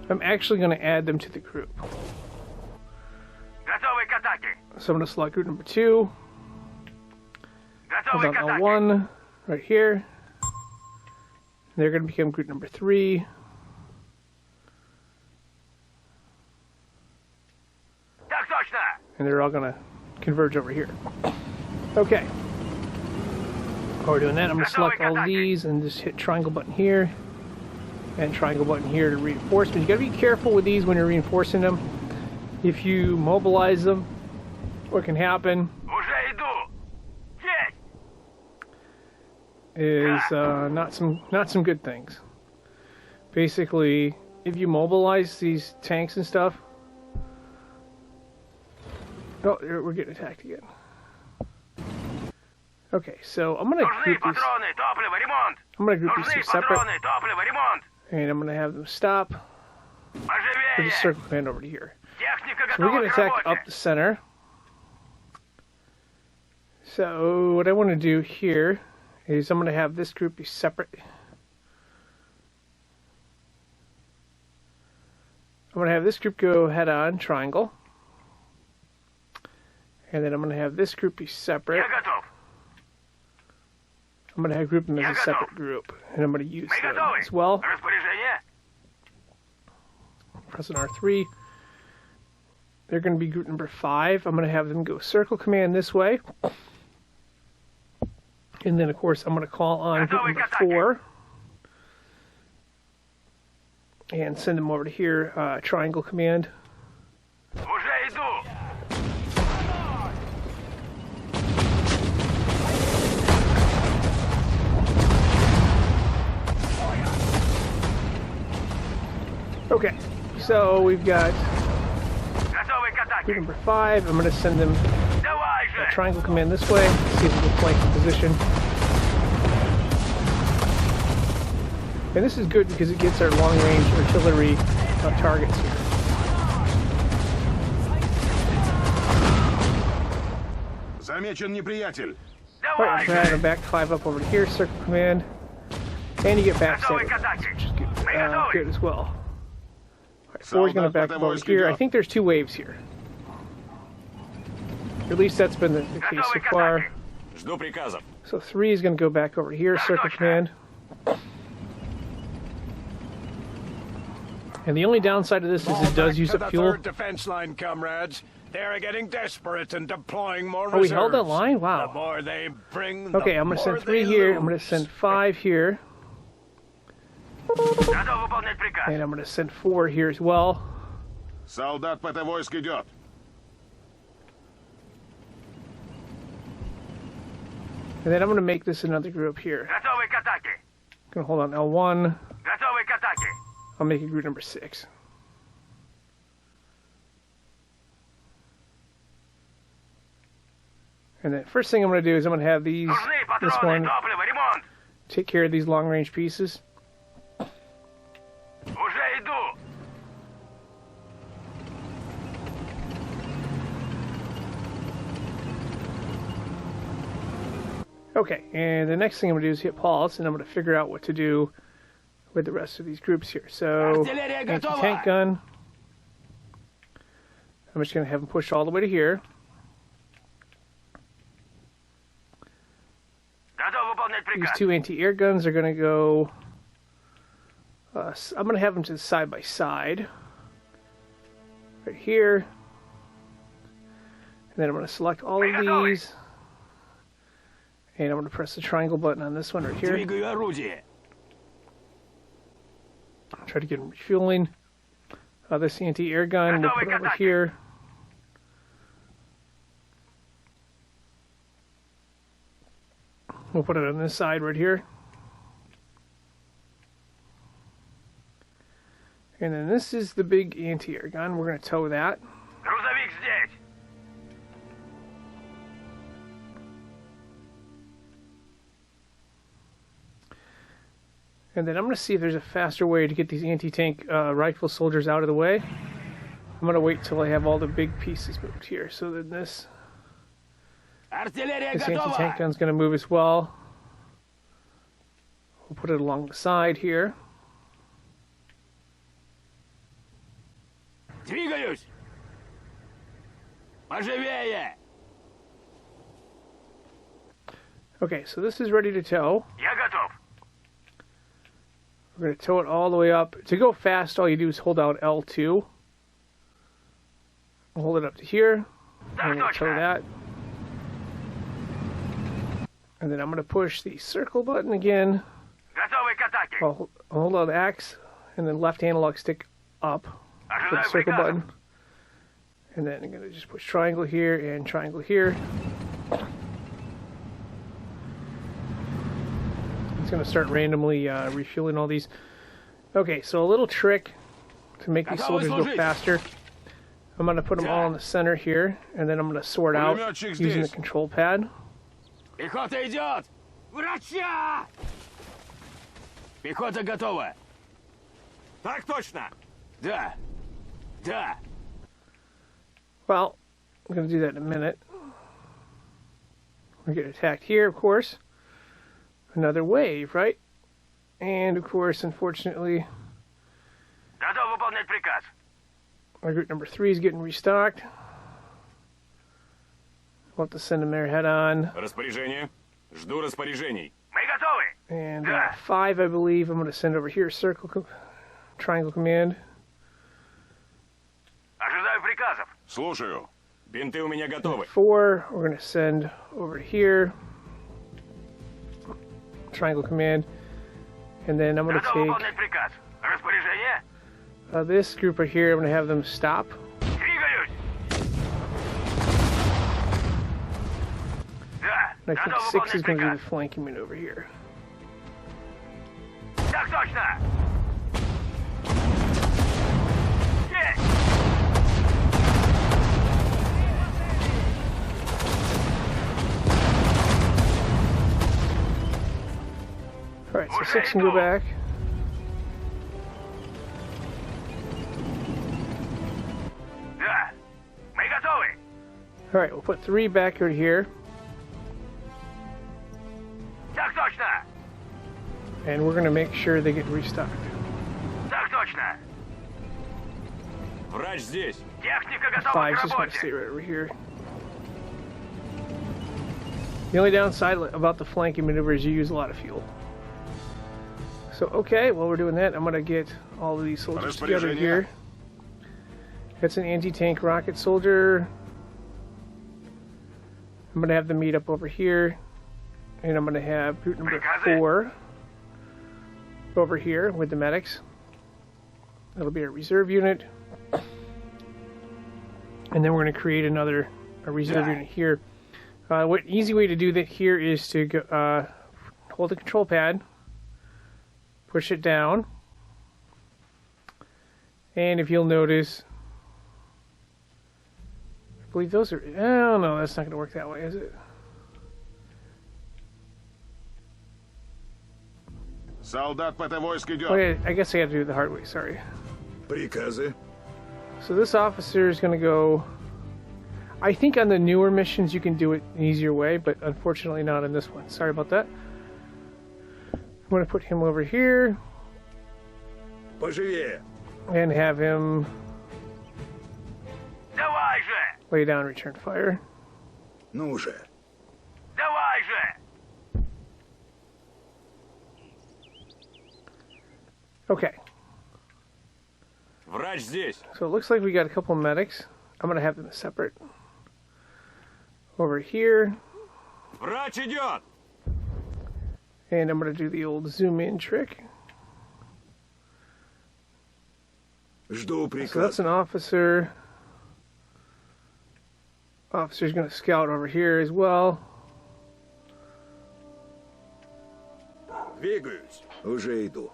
I'm actually gonna add them to the group. Готовы к атаке. So I'm gonna select group number 2. Готовы Hold к on, атаке. L1 right here. They're gonna become group number 3. Так точно. And they're all gonna converge over here. Okay. While we're doing that, I'm gonna select all these and just hit triangle button here. And triangle button here to reinforcement. You gotta be careful with these when you're reinforcing them. If you mobilize them, what can happen Уже иду. Есть. is not some good things. Basically, if you mobilize these tanks and stuff. Oh, we're getting attacked again. Okay, so I'm gonna Нужны group these. патроны, топливо, ремонт. I'm gonna group these Нужны 2 separate, патроны, топливо, ремонт. and I'm gonna have them stop. We'll Поживее. just circle command over to here. Техника So we're готова gonna к attack работе. up the center. So what I want to do here is I'm gonna have this group be separate. I'm gonna have this group go head on triangle. And then I'm going to have this group be separate. Я готов. I'm going to group them as a separate group. And I'm going to use Мы them готовы. as well. Распоряжение. Pressing R3. They're going to be group number 5. I'm going to have them go circle command this way. And then, of course, I'm going to call on group number 4. And send them over to here, triangle command. Уже иду. Okay, so we've got Готовы к group атаке. number 5. I'm going to send them Давай же. triangle command this way. See if we can flank the position. And this is good because it gets our long-range artillery targets here. Замечен неприятель. Alright, Давай I'm же. back 5 up over to here, circle command. And you get backstabber, Готовы к атаке. which is good, Мы готовы. good as well. Alright, 4's going to back up over here. I think there's 2 waves here. At least that's been the case so Готовы к far. атаке. Жду приказов. So 3 is going to go back over here, circle command. And the only downside of this is Fall it does back use to up the fuel. third defense line, comrades. They're getting desperate and deploying more Oh, we reserves. held that line? The Wow. more they bring, Okay, the I'm going to more send 3 they here. I'm going lose. to send 5 here. Готов выполнять приказ. And I'm going to send 4 here as well. Солдат ПТ войск идет. And then I'm going to make this another group here. Готовы к атаке. I'm going to hold on L1. Готовы к атаке. I'll make it group number 6. And then first thing I'm going to do is I'm going to have these, Нужны this патроны, one, топливо, ремонт. take care of these long range pieces. Уже иду. Okay, and the next thing I'm going to do is hit pause, and I'm going to figure out what to do with the rest of these groups here. So, Артиллерия anti-tank готова. gun. I'm just going to have them push all the way to here. Готов выполнять These приказ. 2 anti-air guns are going to go... I'm going to have them to the side by side. Right here. And then I'm going to select all of these. And I'm going to press the triangle button on this one right here. Двигаю орудие. Try to get him refueling. This anti-air gun we'll put over here. We'll put it on this side right here. And then this is the big anti-air gun. We're going to tow that. Грузовик здесь. And then I'm going to see if there's a faster way to get these anti-tank rifle soldiers out of the way. I'm going to wait till I have all the big pieces moved here. So then this Артиллерия anti-tank готова. gun's going to move as well. We'll put it along the side here. Двигаюсь. Поживее. Okay, so this is ready to tow. Я готов. We're going to tow it all the way up. To go fast, all you do is hold out L2. Hold it up to here. Так And we'll tow точно. that. And then I'm going to push the circle button again. Готовы к атаке. I'll hold out the X and then left analog stick up for the Ожидаю circle приказа. button. And then I'm going to just push triangle here and triangle here. It's going to start randomly refueling all these. Okay, so a little trick to make these soldiers go faster. I'm going to put them all in the center here, and then I'm going to sort out using the control pad. Пехота идет. Врача. Пехота готова. Так точно. Да. Да. Well, I'm going to do that in a minute. We're going to get attacked here, of course. Another wave, right? And, of course, unfortunately, Готов выполнять приказ. our group number 3 is getting restocked. We'll have to send them there head on. Распоряжение. Жду распоряжений. Мы готовы. And 5, I believe, I'm going to send over here, triangle command. Ожидаю приказов. Слушаю. Бинты у меня готовы. 4, we're going to send over here, triangle command. And then I'm going to Готов take выполнять приказ. Распоряжение. this group right here, I'm going to have them stop. Двигаюсь. Да. And I think Готов 6 is выполнять going to do приказ. the flanking maneuver here. Так точно. Есть. Alright, so 6 can go back. Да. Мы готовы. Alright, we'll put 3 back right here. Так точно. And we're going to make sure they get restocked. Так точно. Врач здесь. Техника готова 5's к just going to работе. stay right over here. The only downside about the flanking maneuver is you use a lot of fuel. So, okay, while we're doing that, I'm going to get all of these soldiers together here. That's an anti-tank rocket soldier. I'm going to have them meet up over here. And I'm going to have group number 4 over here with the medics. That'll be a reserve unit. And then we're going to create a reserve unit here. What easy way to do that here is to go, hold the control pad, push it down, and if you'll notice, I believe those are, oh no, that's not going to work that way, is it? Солдат по этой войск идет. Okay, I guess I got to do it the hard way, sorry. Приказы. So this officer is going to go, I think on the newer missions you can do it an easier way, but unfortunately not in this one. Sorry about that. I'm going to put him over here Поживее. and have him Давай же. lay down return fire. Ну же. Давай же. Okay, Врач здесь. so it looks like we got a couple medics. I'm going to have them separate. Over here, Врач идет. and I'm going to do the old zoom in trick. Жду So that's приказ. an officer. Officer's going to scout over here as well. Двигаюсь. Уже иду.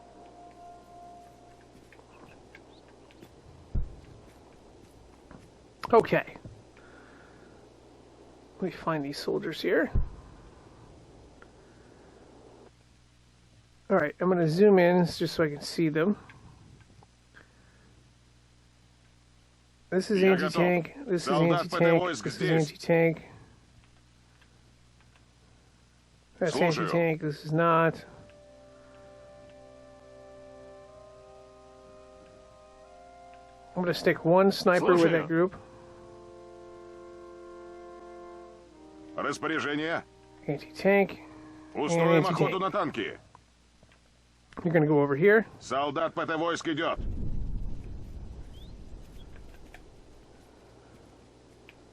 Okay. Let me find these soldiers here. Alright, I'm going to zoom in just so I can see them. This is Я anti-tank. готов. This is Солдат anti-tank. подовойск This is здесь. anti-tank. That's Слушаю. anti-tank. This is not. I'm going to stick one sniper with that Слушаю. group. Распоряжение. Anti-tank. Устроим anti-tank. охоту на танки. You're going to go over here. Солдат ПТ войск идет.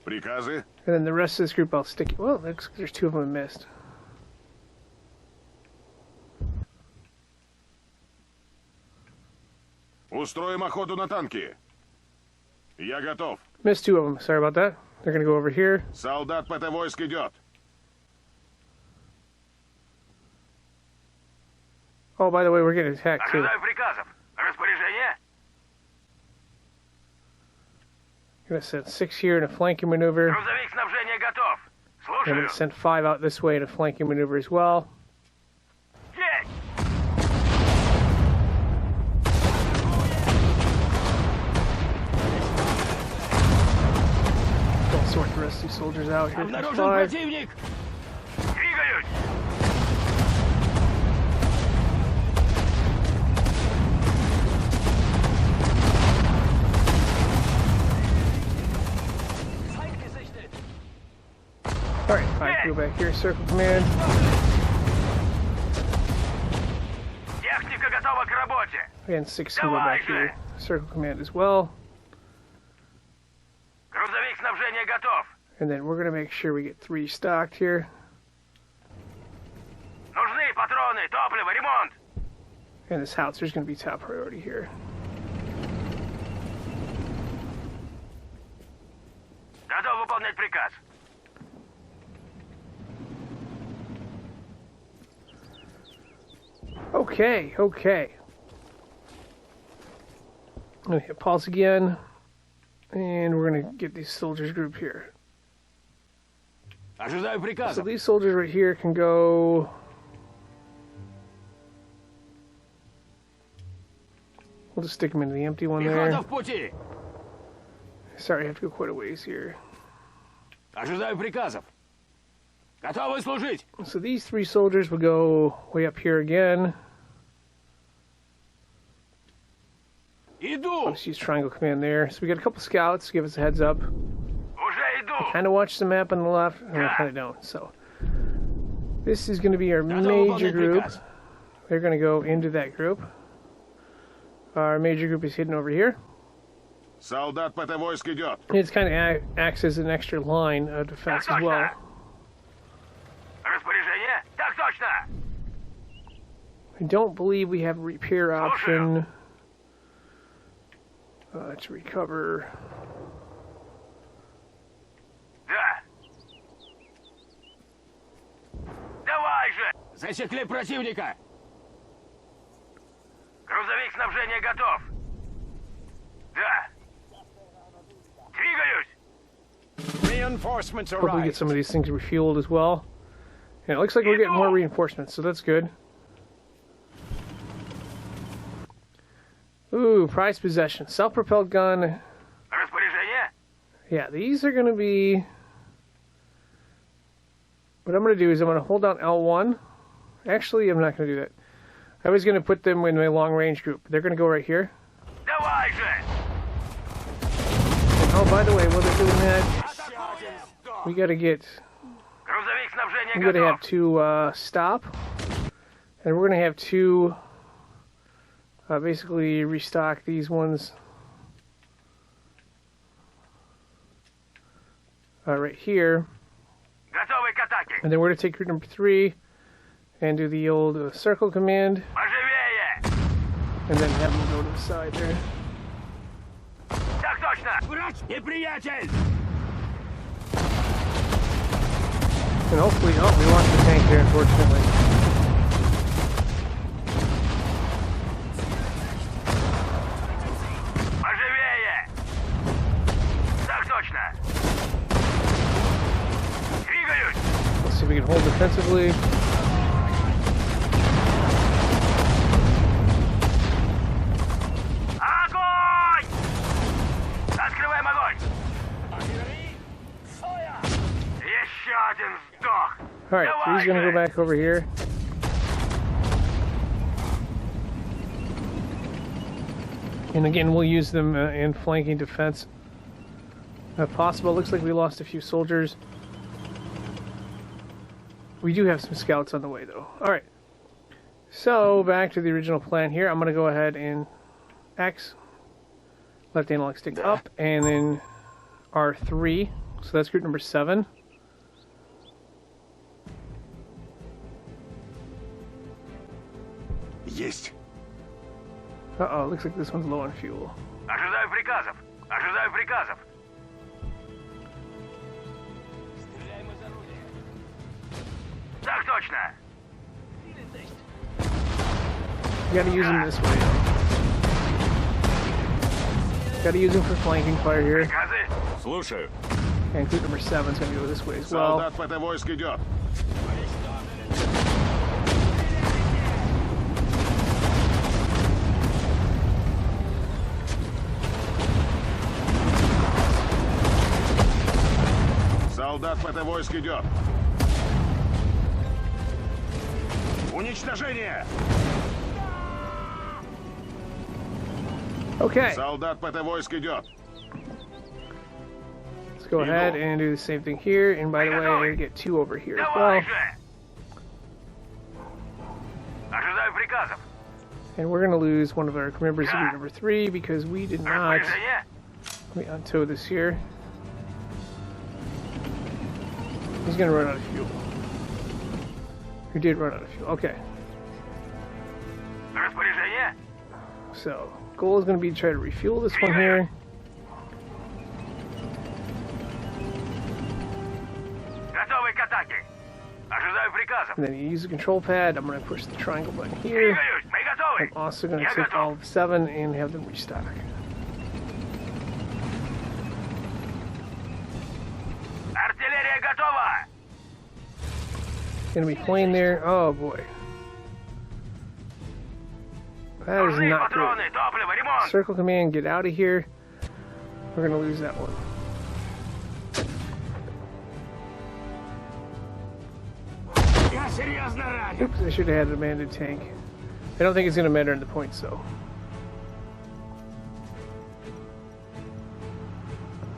Приказы. And then the rest of this group I'll stick. Well, looks like there's two of them missed. Устроим охоту на танки. Я готов. Missed two of them. Sorry about that. They're going to go over here. Солдат ПТ войск идет. Oh, by the way, we're getting attacked too. Ожидаю приказов. Распоряжение? Going to send 6 here in a flanking maneuver. Грузовик снабжения готов. I'm going Слушаю. to send 5 out this way in a flanking maneuver as well. Есть! Don't sort the rest of these soldiers out here. There's Обнаружен 5. противник! Двигаюсь! Alright, 5 go back here. Circle command. Техника готова к работе. And 6 can go back here. Circle command as well. Грузовик снабжения готов. And then we're going to make sure we get 3 stocked here. Нужны патроны, топливо, ремонт. And this howitzer's going to be top priority here. Готов выполнять приказ. Okay, okay. I'm going to hit pause again. And we're going to get these soldiers group here. Ожидаю So приказов. these soldiers right here can go. We'll just stick them into the empty one there. Пехота в пути. Sorry, I have to go quite a ways here. Ожидаю приказов. Готовы служить. So these 3 soldiers will go way up here again. Иду. Let's use triangle command there. So we got a couple scouts, give us a heads up. Уже иду. Kind of watch the map on the left, and I kind of don't. So this is going to be our Готов major выполнять group. приказ. They're going to go into that group. Our major group is hidden over here. Солдат ПТ войск идет. It's kind of acts as an extra line of defense as well. Распоряжение? Так точно. I don't believe we have a repair option to recover. Да. Давай же. Засекли противника. Грузовик снабжения готов. Да. Двигаюсь. Reinforcements Hopefully get arrive. some of these things refueled as well. And it looks like we're getting more reinforcements, so that's good. Ooh, prized possession. Self-propelled gun. Распоряжение? Yeah, these are going to be... What I'm going to do is I'm going to hold down L1. Actually, I'm not going to do that. I was going to put them in my long-range group. They're going to go right here. Давай же. And, oh, by the way, while they're doing that, we got to get... Грузовик снабжения I'm going to готов. have 2 stop. And we're going to have 2... basically restock these ones right here, Готовы к атаке. and then we're going to take group number 3 and do the old circle command, Поживее. and then have them go to the side there. точно! Врач! Неприятель! And hopefully, oh, we lost the tank there, unfortunately. Поживее! Так точно! Двигаюсь! Let's see if we can hold defensively. Огонь! Открываем огонь! Еще один сдох! Alright, he's gonna go back over here. And again, we'll use them in flanking defense. If possible. Looks like we lost a few soldiers. We do have some scouts on the way, though. Alright. So, back to the original plan here. I'm going to go ahead and X. Left analog stick up. And then R3. So that's group number 7. Есть. Uh-oh, looks like this one's low on fuel. Ожидаю приказов! Ожидаю приказов! Так точно! You gotta use him this way. Gotta use him for flanking fire here. Приказы! Слушаю. And group number 7's gonna go this way as well. Солдат ПТ войск идет. Солдат ПТ войск идет. Уничтожение! Okay, Солдат ПТ войск идет. let's go ahead and do the same thing here. And by the way, I'm gonna get 2 over here as well. Давай же! Ожидаю приказов! And we're gonna lose one of our members of group number 3 because we did not Распоряжение! untow this here. He's gonna run out of fuel. He did run out of fuel. Okay, Распоряжение! so goal is gonna be to try to refuel this one here. Готовы к атаке! Ожидаю приказов! And then you use the control pad. I'm gonna push the triangle button here. Двигаюсь! Мы готовы! I'm also gonna Я take готов! all of 7 and have them restock. Артиллерия готова! Enemy plane there. Oh boy. That is Нужны not патроны, good. топливо, ремонт! Circle command, get out of here. We're gonna lose that one. Я серьезно ранен! Oops, I should have had a demanded tank. I don't think it's gonna matter in the points though.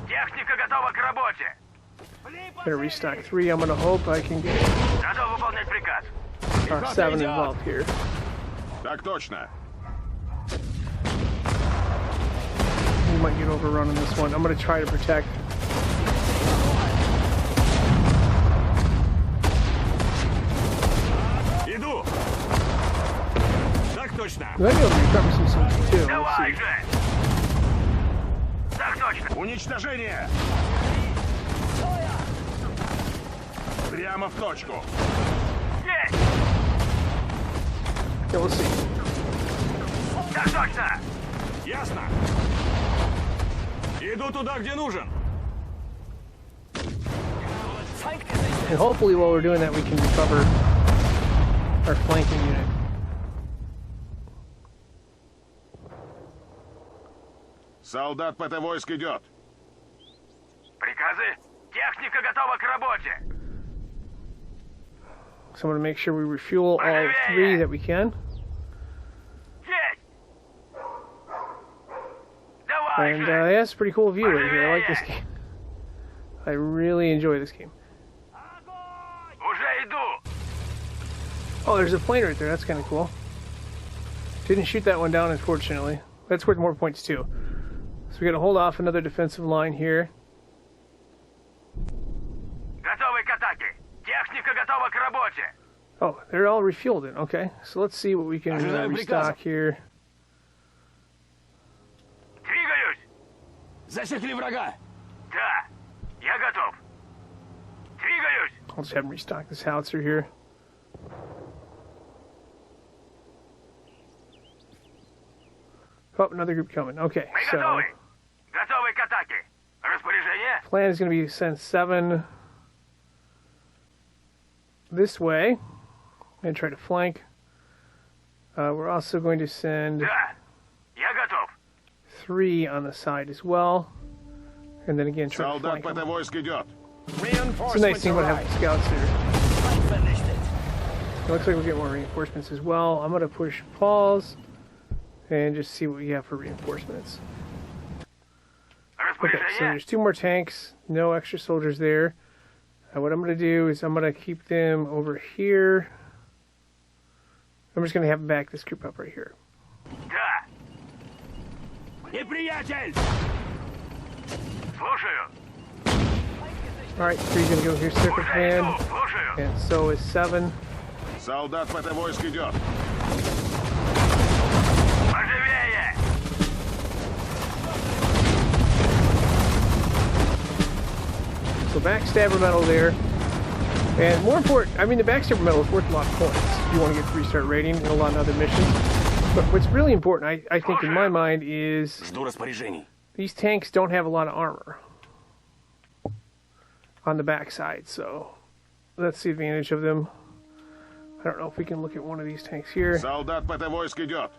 Техника готова к работе! Gonna restock 3. I'm gonna hope I can get Готов выполнять приказ! 7 involved here. Так точно. We might get overrun on this one. I'm gonna try to protect. Иду. Так точно. We might be able to recover some soldiers too. Let's Давай see. же! Так точно! Уничтожение. Прямо в точку. Есть! Yeah, we'll see. Так точно! Ясно. Иду туда, где нужен. And hopefully while we're doing that we can recover our flanking unit. Солдат ПТ войск идет. Приказы? Техника готова к работе! So I'm gonna make sure we refuel all 3 that we can. Есть! Давай And же! yeah, it's a pretty cool view right here. I like this game. I really enjoy this game. Уже иду! Oh, there's a plane right there. That's kind of cool. Didn't shoot that one down, unfortunately. That's worth more points too. So we got to hold off another defensive line here. Готовы к атаке! Техника готова к работе! Oh, they're all refueled in. Okay, so let's see what we can restock here. Двигаюсь! Засекли врага. Да, я готов. Двигаюсь. I'll just have him restock this howitzer here. Oh, another group coming. Okay, Мы so готовы. Готовы к атаке. Распоряжение? plan is going to be to send 7 this way and try to flank. We're also going to send Да, я готов. 3 on the side as well, and then again try to Солдат flank them. ПТ войск идет. It's a nice thing about having scouts here. Vernichtet. It looks like we'll get more reinforcements as well. I'm going to push pause and just see what we have for reinforcements. Okay, so Распоряжение? there's 2 more tanks, no extra soldiers there. What I'm going to do is I'm going to keep them over here. I'm just going to have them back this group up right here. Да. Неприятель. Слушаю. Alright, 3's going to go here, circle Уже command, иду. Слушаю. and so is 7. Солдат ПТ войск идет. Поживее. So backstabber medal there. And more important, I mean the backstabber medal is worth a lot of points if you want to get 3-star rating in a lot of other missions. But what's really important, I think in my mind, is Жду распоряжений. these tanks don't have a lot of armor on the backside, so that's the advantage of them. I don't know if we can look at one of these tanks here. Солдат ПТ войск идет.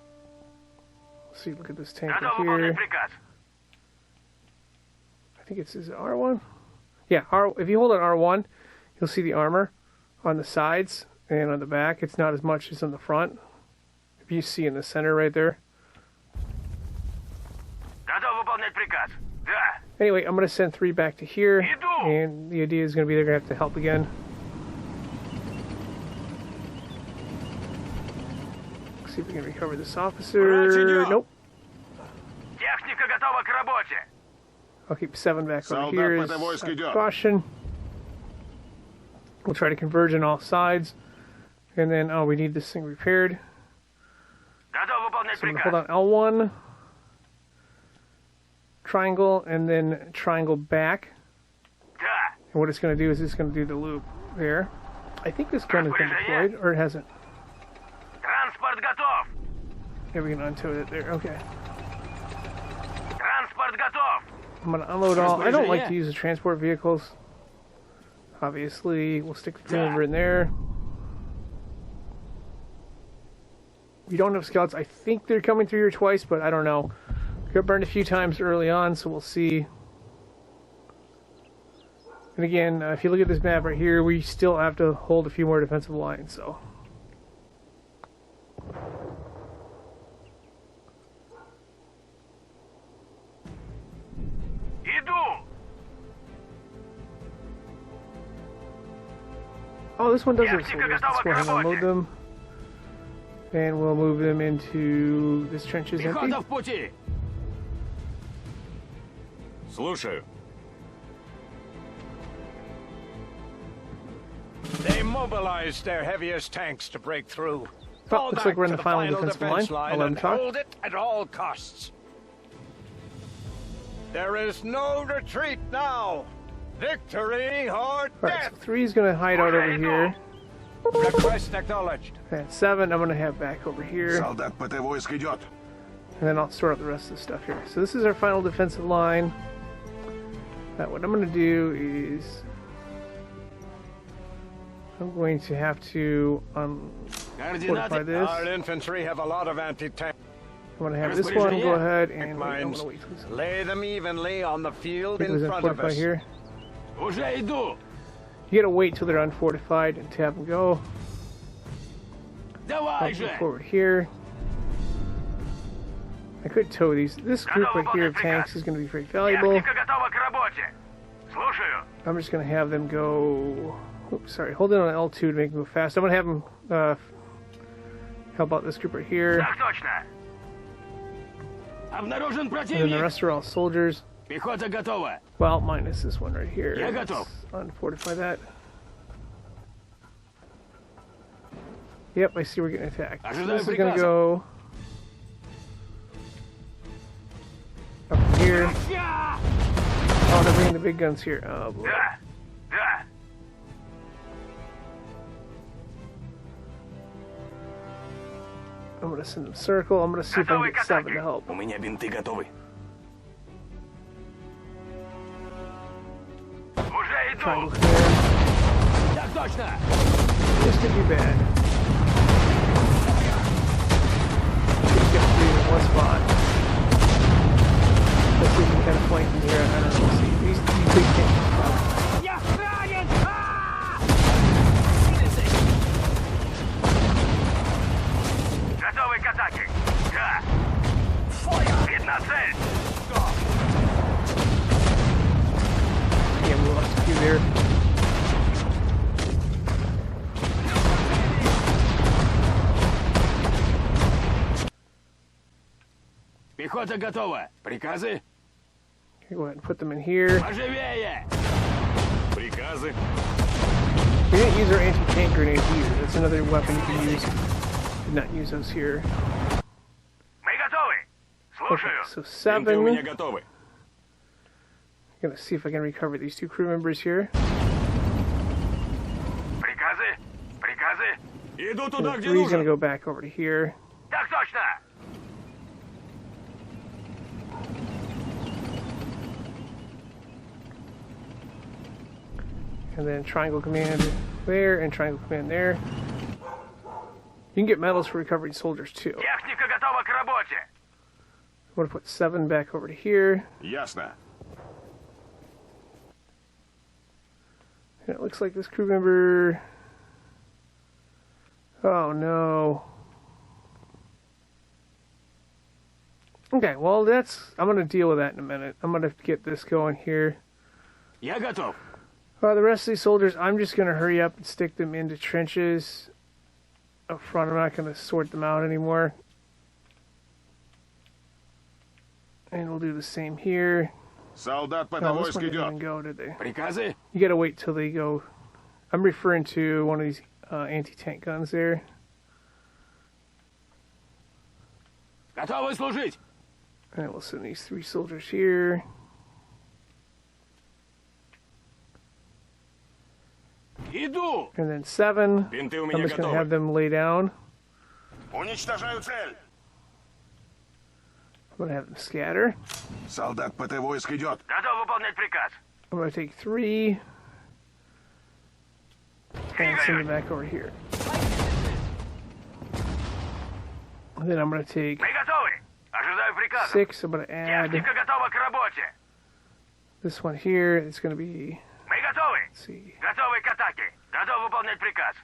Let's see, look at this tank Готов right выполнять here. приказ. I think it's is it R1? Yeah, if you hold on R1, you'll see the armor on the sides and on the back. It's not as much as on the front. If you see in the center right there. Готов выполнять приказ. Да. Anyway, I'm going to send 3 back to here, Иду. and the idea is going to be they're going to have to help again. Let's see if we can recover this officer. Nope. Техника готова к работе. I'll keep 7 back over Солдат here as ПТ войск идет. caution. We'll try to converge on all sides. And then, oh, we need this thing repaired. Готов выполнять So I'm going to приказ. hold on L1, triangle, and then triangle back. Да. And what it's going to do is it's going to do the loop there. I think this gun has been deployed, or it hasn't. Транспорт готов. Yeah, we can untow it there. Okay. Транспорт готов. I'm going to unload all. I don't like to use the transport vehicles. Obviously, we'll stick the over in there. We don't have scouts. I think they're coming through here twice, but I don't know. Got burned a few times early on, so we'll see. And again, if you look at this map right here, we still have to hold a few more defensive lines, so. Иду. Oh, this one does have Техника soldiers. готова Let's go к ahead and работе. unload them. And we'll move them into this trench is empty. Пехота в пути. Слушаю. They mobilized their heaviest tanks to break through. Fall looks back like we're in to the final defensive defense line. line 11 and top. hold it at all costs. There is no retreat now. Victory or Alright, death. so 3 is going to hide out over here. Request acknowledged. And 7 I'm going to have back over here. Солдат ПТ войск идет. And then I'll sort out the rest of the stuff here. So this is our final defensive line. What I'm going to do is I'm going to have to fortify this. Our infantry have a lot of anti-tank I'm going to have this one go ahead and wait, I'm going mines. to wait till this Lay them evenly on the field in was front of unfortified us. here. Уже иду. You gotta wait till they're unfortified and tap and go. Давай Move же. forward here. I could tow these. This group right here of tanks is going to be very valuable. Техника готова к работе. Слушаю. I'm just going to have them go. Oops, sorry. Hold it on L2 to make them go fast. I'm going to have them help out this group right here. Так точно. Обнаружен And then the противник. rest are all soldiers. Пехота готова. Well, minus this one right here. Я Let's готов. unfortify that. Yep, I see we're getting attacked. So Ожидаю this is going to приказа. go up here. Я! Oh, they're bringing the big guns here. Oh, boy. Да. Да. I'm gonna send them circle. I'm gonna see if I can get 7 to help. У меня бинты готовы. Уже Triangle иду. command. Так точно. This could be bad. Just get 3 in one spot. Let's see if we can kind of flank from here. I don't know. Let's see. These big things. Я ранен! Готовы к атаке. Да. Видна цель. Yeah, we lost a few there. Пехота готова. Приказы? Okay, go ahead and put them in here. Поживее! Приказы. We didn't use our anti-tank grenades either. That's another weapon you can use. Did not use those here. Мы готовы. Okay, Слушаю. so Бинты у меня 7. готовы. I'm gonna see if I can recover these 2 crew members here. Приказы? Приказы? Иду туда, And где 3's gonna нужно. go back over to here. Так точно. And then triangle command there and triangle command there. You can get medals for recovering soldiers too. Техника готова к работе. I'm gonna put 7 back over to here. Ясно. And it looks like this crew member. Oh no. Okay, well I'm gonna deal with that in a minute. I'm gonna get this going here. Я готов. The rest of these soldiers, I'm just gonna hurry up and stick them into trenches up front. I'm not gonna sort them out anymore. And we'll do the same here. Солдат по Oh, this войск one didn't even идет. go, did they? Приказы? You gotta wait till they go. I'm referring to one of these anti-tank guns there. Готовы служить. And we'll send these 3 soldiers here. Иду. And then 7. Бинты у I'm меня just gonna have готовы. them lay down. Уничтожаю цель. I'm gonna have them scatter. Солдат ПТ войск идет. Готов выполнять приказ. I'm gonna take 3 and send them back over here. And then I'm gonna take Мы готовы. Ожидаю приказа. 6. I'm gonna add Техника готова к работе. this one here. It's gonna be, Мы готовы. let's see. Готовы к атаке. Готов выполнять приказ.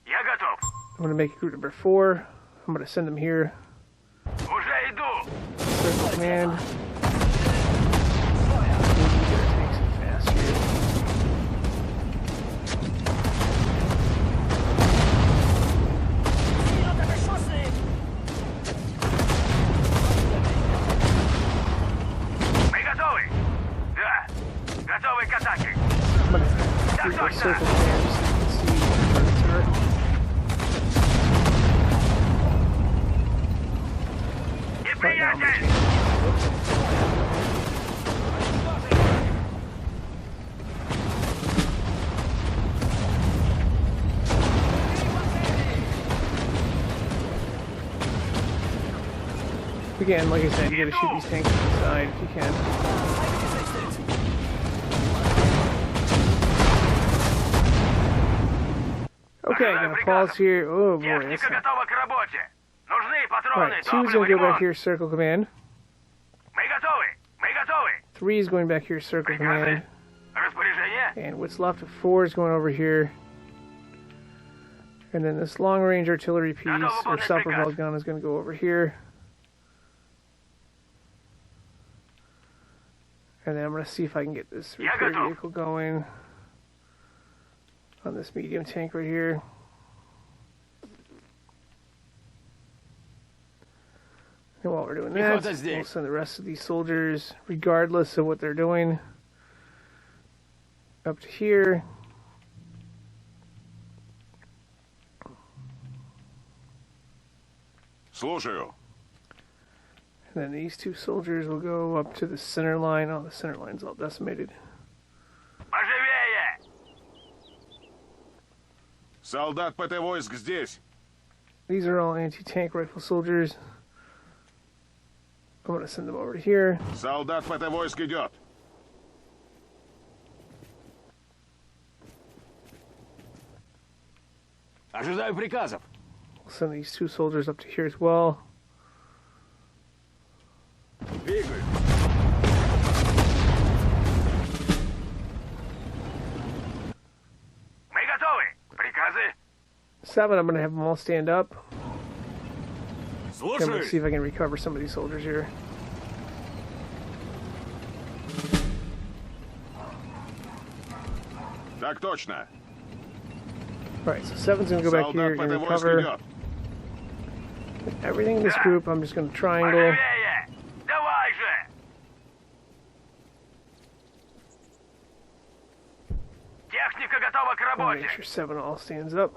Я готов. I'm gonna make group number 4. I'm gonna send them here. Уже иду. Circle command. Take some fast here. Мы готовы. Да. Готовы к атаке. I'm gonna do the circle command so you can see where the targets are. Right now, I'm gonna Неприятель. change. Again, like I said, you gotta shoot these tanks from the side if you can. Okay, gonna pause here. Oh boy, that's Техника not... готова к работе. Нужны патроны. Alright, 2's gonna go back here, circle command. Мы готовы. Мы готовы. 3 is going back here, circle command. Распоряжение. And what's left of 4 is going over here. And then this long range artillery piece, or self-propelled gun, is going to go over here. And then I'm going to see if I can get this repair vehicle going on this medium tank right here. And while we're doing that, we'll send the rest of these soldiers, regardless of what they're doing, up to here. Слушаю. And then these two soldiers will go up to the center line. Oh, the center line's all decimated. Поживее! Солдат ПТ войск здесь. These are all anti-tank rifle soldiers. I'm going to send them over to here. Солдат ПТ войск идет. Ожидаю приказов. We'll send these two soldiers up to here as well. Двигаю. Мы готовы! Приказы? 7, I'm going to have them all stand up. I'm going to Слушаюсь. see if I can recover some of these soldiers here. Так точно. Alright, so 7's going to go back here Солдат and ПТ войск recover идет. everything in this group. I'm just going to triangle. Поживее! Давай же! Техника готова к And работе! make sure 7 all stands up.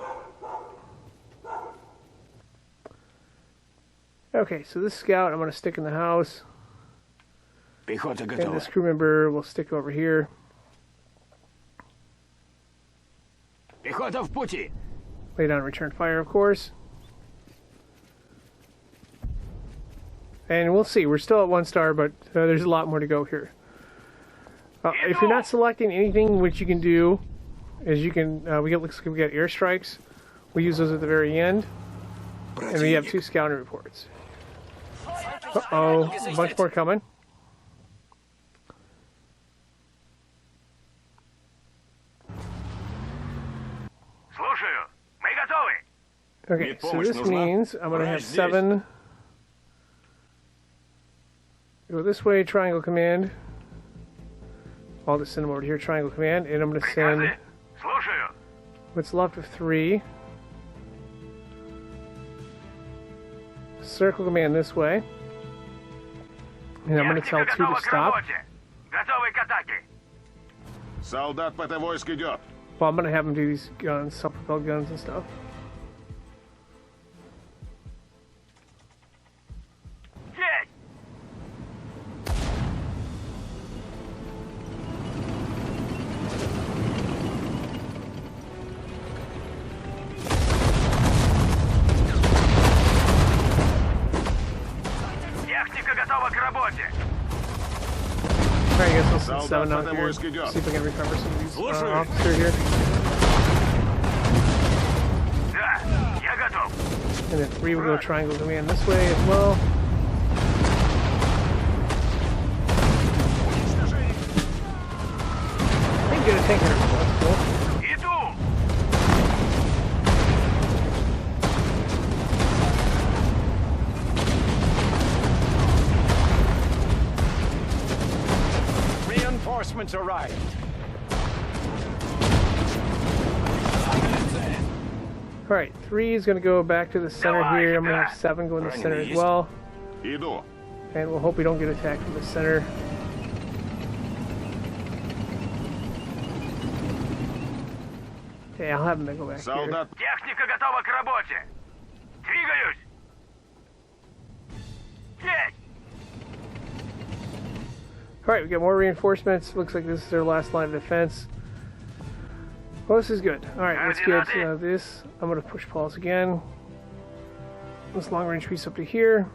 Okay, so this scout I'm going to stick in the house. Пехота And готова. this crew member will stick over here. Пехота в пути. Lay down and return fire, of course. And we'll see. We're still at 1 star, but there's a lot more to go here. If you're not selecting anything, what you can do is you can. Looks like we got airstrikes. We use those at the very end, and we have 2 scouting reports. Uh-oh, a bunch more coming. Слушаю! Мы готовы! Okay, so this means I'm going to have 7 go this way, triangle command. I'll just send them over to here, triangle command, and I'm going to send Приказы? Слушаю! what's left of 3. Circle command this way. And I'm going to tell Техника 2 готова to к stop. работе! Готовы к атаке! Солдат ПТ войск идет. Well, I'm going to have them do these guns, self-propelled guns and stuff. Есть! Техника готова к работе! Alright, I guess I'll send 7 out Солдат here. войск идет. See if I can recover some of these Слушаю. officers here. Да, я готов! And then 3 will go triangle command this way as well. I can get a tank here. That's cool. Иду! Reinforcements arrived. Alright, 3 is going to go back to the center here. I'm going to have 7 go in the center as well. Иду. And we'll hope we don't get attacked from the center. Okay, I'll have them go back here. Солдат. Техника готова к работе! Двигаюсь! Есть! Alright, we got more reinforcements. Looks like this is their last line of defense. Well, this is good. Alright, let's get this. I'm going to push pause again. This long range piece up to here.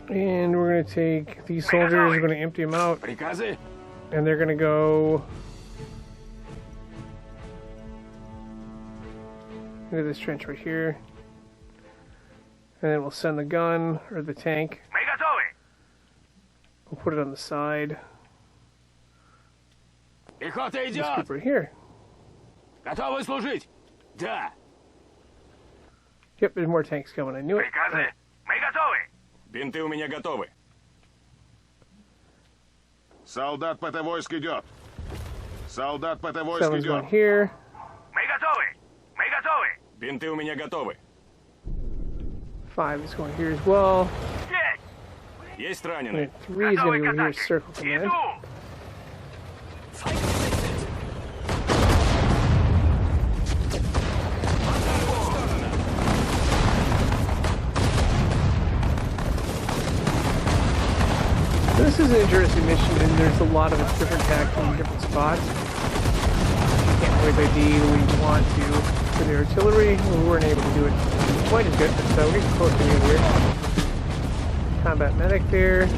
And we're going to take these soldiers, we're going to empty them out, Приказы? and they're going to go into this trench right here. And then we'll send the gun, or the tank. Мы готовы! We'll put it on the side. Пехота This идет. group right here. Готовы служить? Да. Yep, there's more tanks coming. I knew it. Приказы? Мы готовы! Бинты у меня готовы. Солдат ПТ войск идет. Солдат ПТ войск 7's going идет. here. Мы готовы! Мы готовы! Бинты у меня готовы. 5 is going here as well. Есть! Есть And раненый. then 3 is Готовы going к to go here, атаке! circle command. Иду! this is an interesting mission, and there's a lot of different tactics in different spots. You can't always ID when you want to. For the artillery, we weren't able to do it quite as good, but we're getting close to the end here. Combat medic there.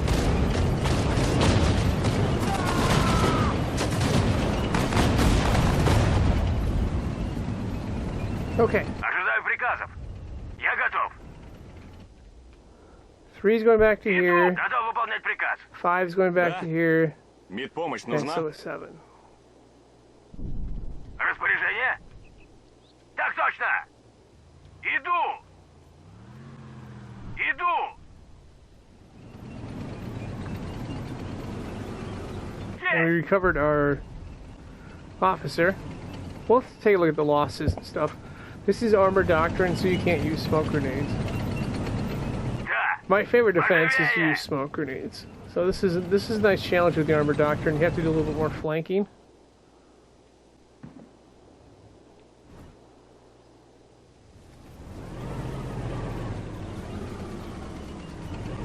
Okay. Ожидаю приказов. Я готов. 3's going back to Иду. here. Готов выполнять приказ. 5's going back to here. Медпомощь And нужна? so is 7. Распоряжение? Так точно. Иду. Иду. And we recovered our officer. We'll have to take a look at the losses and stuff. This is armor doctrine, so you can't use smoke grenades. Да. My favorite defense is to use smoke grenades. So this is a nice challenge with the armor doctrine. You have to do a little bit more flanking.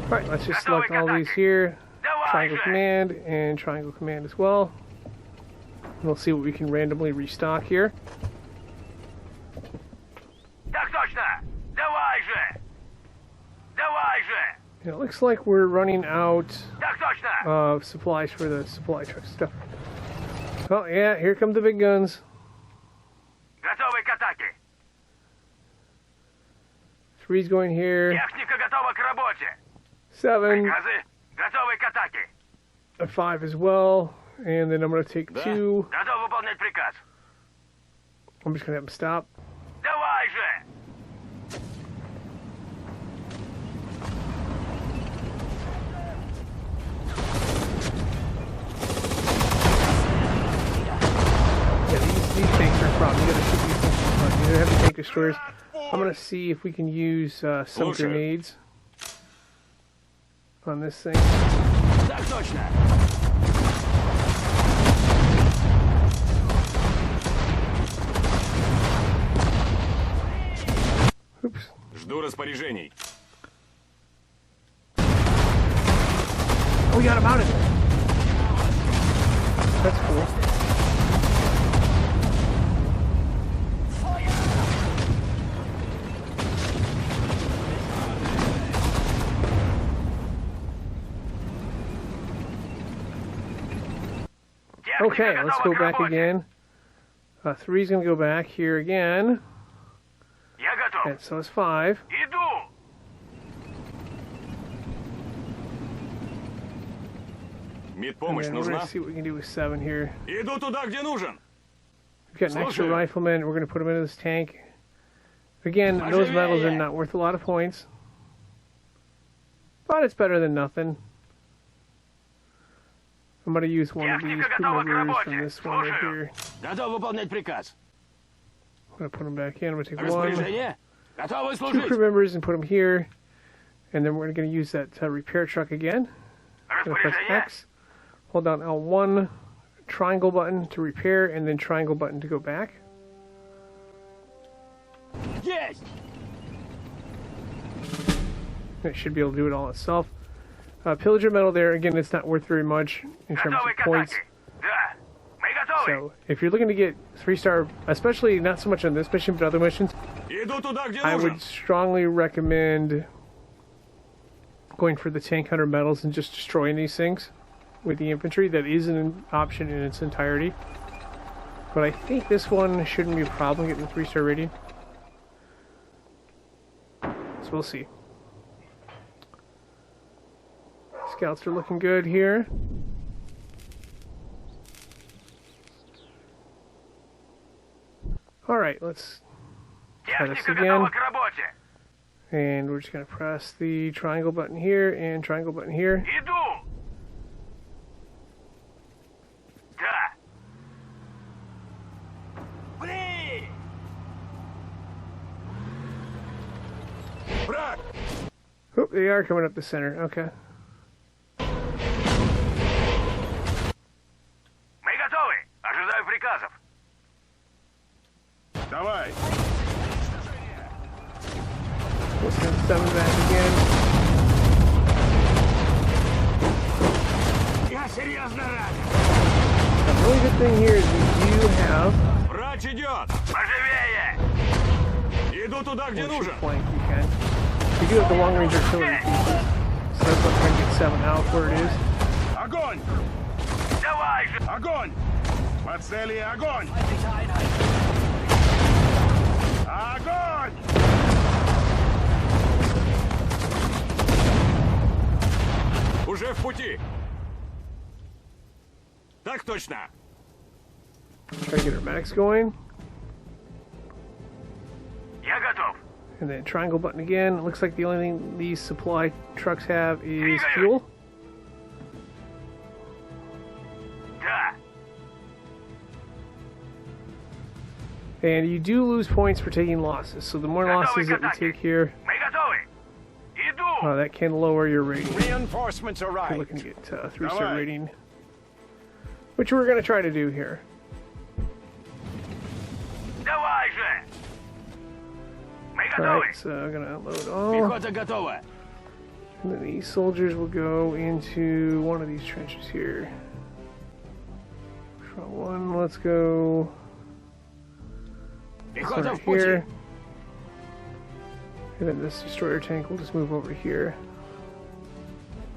Alright, let's just select all these here. Triangle command and triangle command as well. We'll see what we can randomly restock here. Так точно. Давай же. Давай же. And it looks like we're running out Так точно. of supplies for the supply truck stuff. Oh yeah, here come the big guns. Готовы к атаке. 3's going here. Техника готова к работе. 7, Приказы готовы к атаке. a 5 as well. And then I'm going to take 2. Готов выполнять приказ. I'm just going to have them stop. Давай же. Yeah, these tanks are a problem. You gotta shoot these things in front. You have tank destroyers. I'm going to see if we can use some grenades on this thing. Так точно. Oops. Жду распоряжений. Oh, we got him out of there. That's cool. Okay, let's go back again. 3's going to go back here again. Я готов. And so is 5. Иду. And Медпомощь then we're going нужна? to see what we can do with 7 here. Иду туда, где нужен. We've got an extra Слушаю. rifleman. We're going to put him into this tank. Again, those medals are not worth a lot of points. But it's better than nothing. I'm going to use one of these crew members from this one right here. Готов выполнять приказ. I'm going to put them back in. I'm going to take one, Распоряжение? Готовы 2 служить. crew members and put them here. And then we're going to use that repair truck again. I'm going to press Распоряжение? X. Hold down L1, triangle button to repair, and then triangle button to go back. Есть. It should be able to do it all itself. Pillager medal there, again, it's not worth very much in terms Готовы of к points. атаке. Да. Мы готовы. So if you're looking to get 3-star, especially not so much on this mission, but other missions, Иду туда, где I нужен. would strongly recommend going for the tank hunter medals and just destroying these things with the infantry. That is an option in its entirety. But I think this one shouldn't be a problem getting the 3-star rating. So we'll see. Scouts are looking good here. Alright, let's try this Техника again. готова к работе. And we're just going to press the triangle button here and triangle button here. Иду. Да. Блин. Враг! Oh, they are coming up the center. Okay. Мы готовы. Ожидаю приказов. Давай! Let's send 7 back again. The really good thing here is we do have Врач идет! Поживее! Иду туда, где shoot нужен! flank we can. We do have the long range artillery pieces. So that's what trying to get 7 out where it is. Огонь! Давай же! Огонь! По цели огонь! Огонь! Уже в пути! Так точно! Try to get our medics going. Я готов! And then triangle button again. It looks like the only thing these supply trucks have is fuel. Да! And you do lose points for taking losses. So the more losses that we take here, Мы готовы! Иду! that can lower your rating. Reinforcements We're arrived. looking to get 3-star Давай. rating, which we're going to try to do here. Давай же! Мы All готовы! right, so I'm going to unload all. Пехота готова! And then these soldiers will go into one of these trenches here. Front one, let's go Пехота right в пути! here. And then this destroyer tank will just move over here.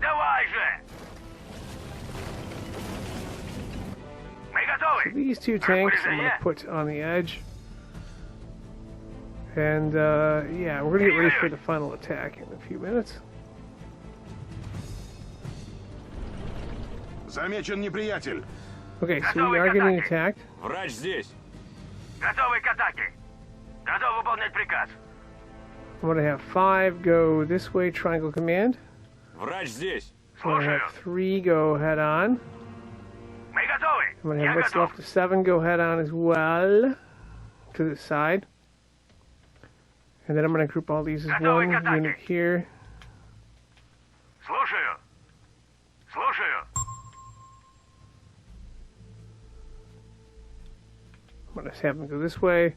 Давай же! Мы готовы! These two tanks I'm going to put on the edge. And yeah, we're going to get ready for the final attack in a few minutes. Замечен неприятель. Okay, so we are getting attacked. Врач здесь! Готовы к атаке! Готов выполнять приказ! I'm going to have 5 go this way, triangle command. Врач здесь! I'm going to have 3 go head on. Мы готовы! I'm going to Я have what's готов! left of 7 go head on as well to the side. And then I'm going to group all these as one unit here. Слушаю! Слушаю! I'm going to have them go this way.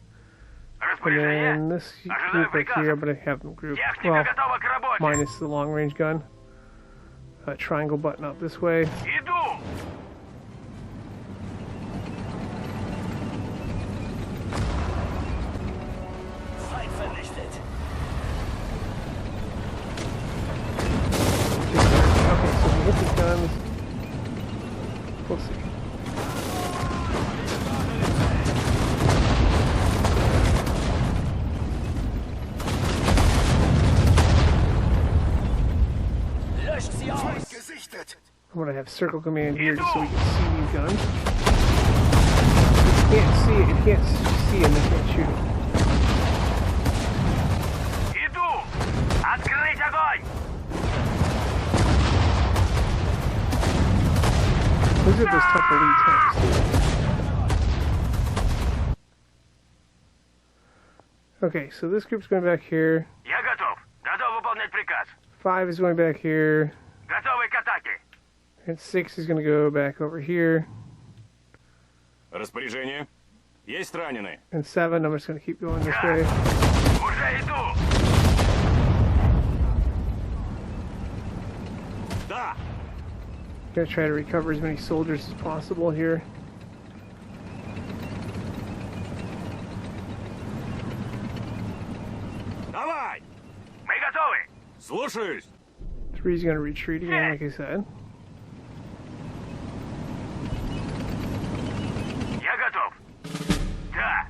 And Распоряжение! then this group right here, I'm going to have them group, Техника well, готова к работе! minus the long range gun. Triangle button up this way. Иду! Feind vernichtet! Okay, so we hit these guns. We'll see. Löscht sie aus! Gesichtet! I'm going to have circle command here just so we can see these guns. If you can't see it, you can't see them, you can't shoot them. Иду! Открыть огонь! Those are those tough elite tanks. Okay, so this group's going back here. Я готов! Готов выполнять приказ! 5 is going back here. Готовы к атаке! And 6 is going to go back over here. Распоряжение! Есть раненые! And 7, I'm just going to keep going this way. Уже иду! Да! Going to try to recover as many soldiers as possible here. Давай! Мы готовы! Слушаюсь! 3 is going to retreat again, like I said. Я готов! Да!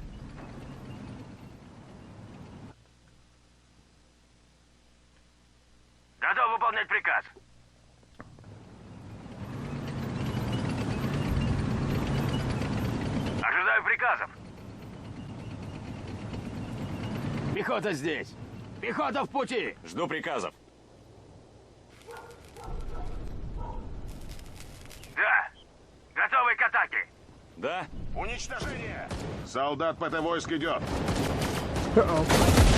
Готов выполнять приказ! Ожидаю приказов! Пехота здесь! Пехота в пути! Жду приказов! Да! Готовы к атаке! Да? Уничтожение! Солдат ПТ-войск идет. Uh-oh.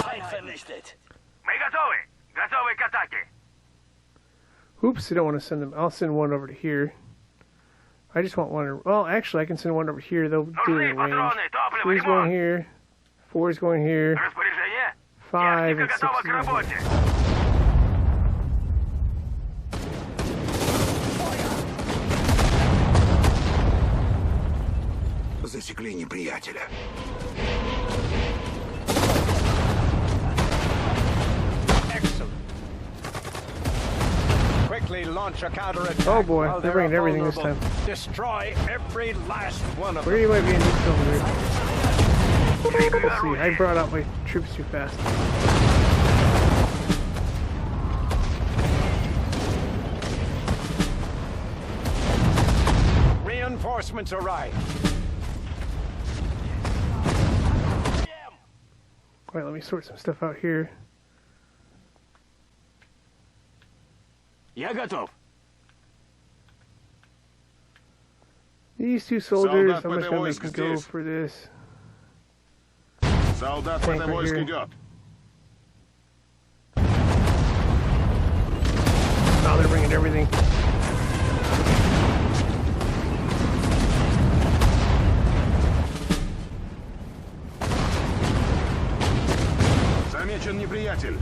Feind vernichtet! Мы готовы! Готовы к атаке! Oops, I don't want to send them. I'll send one over to here. I just want one. Well, actually, I can send one over here. They'll do it Нужны in range. патроны, топливо, 3 is going ремонт! here. 4 is going here. Распоряжение? 5 Техника and 6 готова is к going here. работе! Засекли неприятеля. Excellent. Quickly launch a counterattack. Oh boy, while they're they're bringing everything this vulnerable. time. Destroy every last one of them. Where you might be in this film here. Let's see, I brought out my troops too fast. Reinforcements arrive. Alright, let me sort some stuff out here. Я готов. These two soldiers, Солдат I'm just gonna make ПТ them go здесь. for this. Солдат Tank ПТ right войск here. идет. Now they're bringing everything. Замечен неприятель.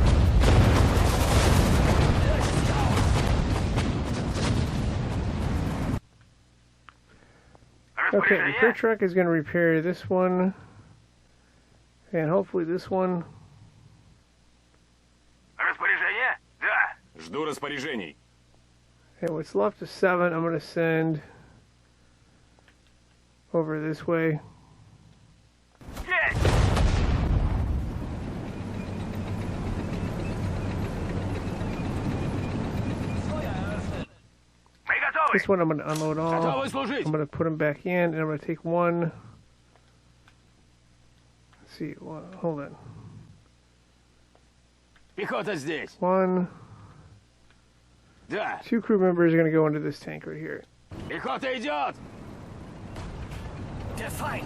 Okay, the repair truck is going to repair this one. And hopefully this one. Распоряжение? Да. Жду распоряжений. And what's left is 7. I'm going to send over this way. Есть. Мы готовы. This one I'm going to unload all. Готовы служить. I'm going to put them back in, and I'm going to take one. Let's see, hold on. Пехота здесь. One, Да. 2 crew members are going to go into this tank right here. Пехота идет. The fight.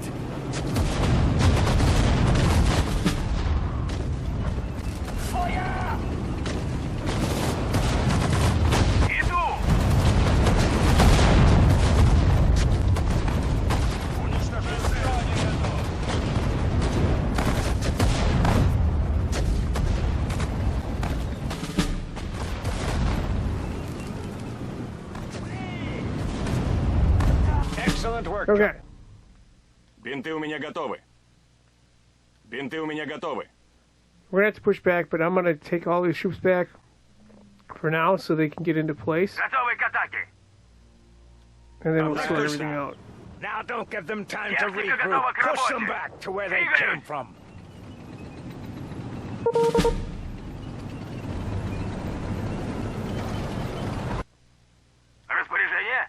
Фойер! Иду. Excellent work. Okay. Бинты у меня готовы. Бинты у меня готовы. We're going to have to push back, but I'm going to take all these troops back for now so they can get into place. Готовы к атаке. And then we'll Okay. sort everything out. Now don't give them time to Техника regroup. готова к Push them работе. back to where they Двигаем. came from. Распоряжение?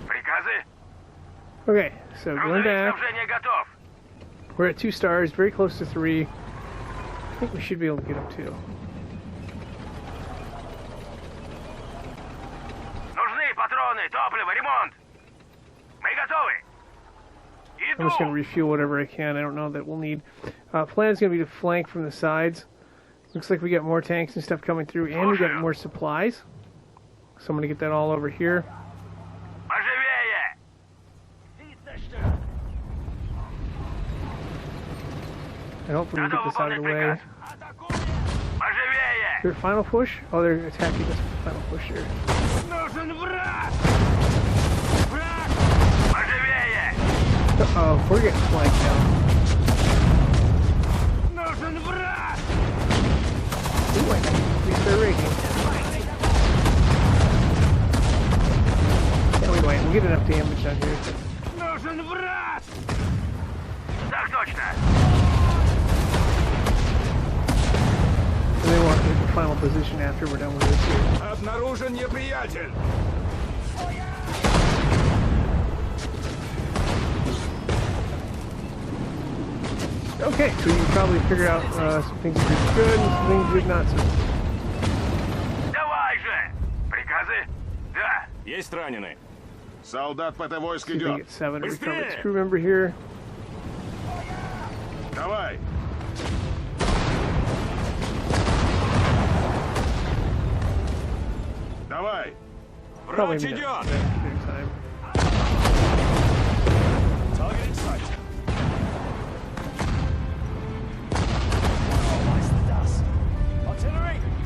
Приказы? Okay, so going Грузовик back. снабжения готов. We're at 2 stars, very close to 3. I think we should be able to get up 2. Нужны патроны, топливо, ремонт. Мы готовы. I'm just going to Иду. refuel whatever I can. I don't know that we'll need. Plan's going to be to flank from the sides. Looks like we got more tanks and stuff coming through, and we got more supplies. So I'm going to get that all over here. Поживее. And hopefully we get Готов this out of выполнять the way. приказ. Поживее. Their final push? Oh, they're attacking this final push here. Нужен враг. Враг. Поживее. Uh-oh, we're getting flanked now. Нужен враг. Ooh, I can increase their rating. Yeah, we'll get enough damage on here. Нужен враг. Так точно. And then we'll have to get the final position after we're done with this here. Обнаружен неприятель. Okay, so you can probably figure out some things that did good and some things that did not so good. Давай же. Приказы? Да. Есть раненые. Солдат ПТ войск See if we can идет. get 7 to recover Быстрее! this crew member here. Давай. Давай. Probably Врач be done идет. in time.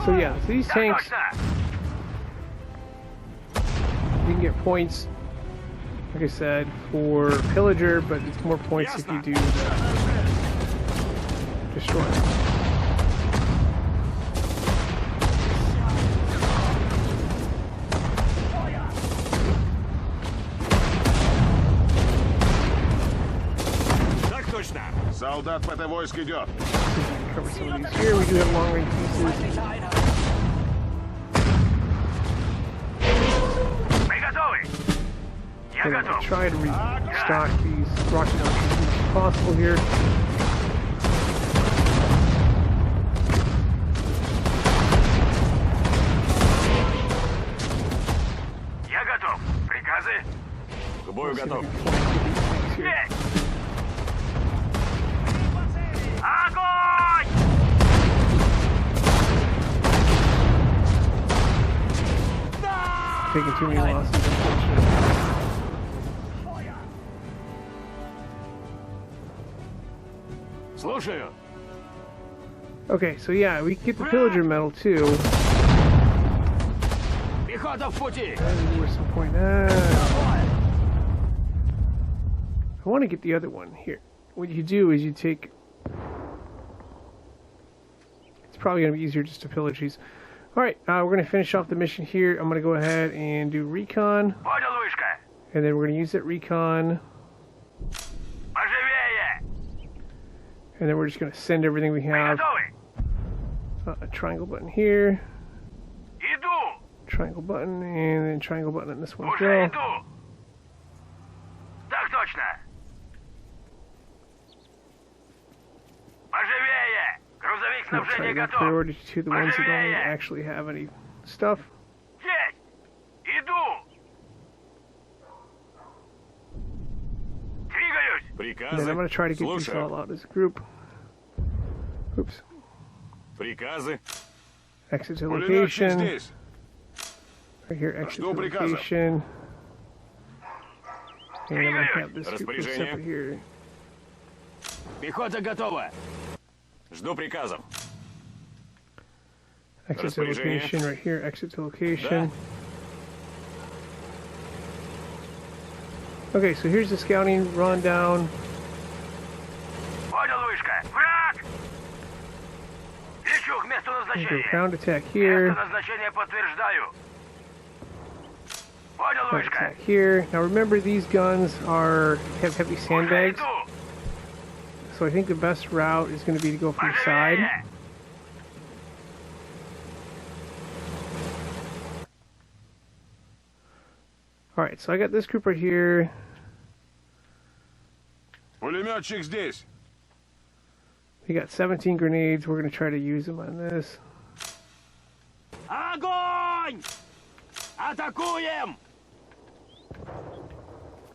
So yeah, so these tanks, you can get points, like I said, for pillager, but it's more points if you do the destroyer. Солдат ПТ войск идет. Cover some of these here. We do have long range pieces. I'm going to try to restock these rocket launchers as much as possible here. Я готов. Приказы? К бою готов. Есть! Огонь! Taking too many losses, unfortunately. Слушаю. Okay, so yeah, we get the pillager medal too. Пехота в пути. Where's some point? I want to get the other one here. What you do is you take. It's probably going to be easier just to pillage these. Alright, we're going to finish off the mission here. I'm going to go ahead and do recon. Понял, вышка. And then we're going to use that recon. Поживее! And then we're just going to send everything we Мы have. готовы. A triangle button here. Иду. Triangle button. And then triangle button on this one as Уже well. иду. Так точно. Поживее! Грузовик I'm gonna try снабжения to give готов. priority to the ones that don't actually have any stuff. Есть! Иду! Двигаюсь! And then I'm going to try to get these all out as a group. Oops. Приказы. Exit to Пулеметчик location. здесь. Right here, exit to Жду приказа. location. And I'm going to have this group Распоряжение. separate here. Пехота готова. Жду приказов. Exit to Распоряжение. location right here, exit to location. Okay, so here's the scouting rundown. Понял, вышка. Враг! Лечу к месту We'll do назначения. ground attack Место here, назначения подтверждаю. Понял, ground вышка. attack here. Now remember, these guns have heavy Уже sandbags, иду. so I think the best route is going to be to go from the side. Поживее! Alright, so I got this group right here. Пулеметчик здесь. We got 17 grenades. We're going to try to use them on this. Огонь! Атакуем!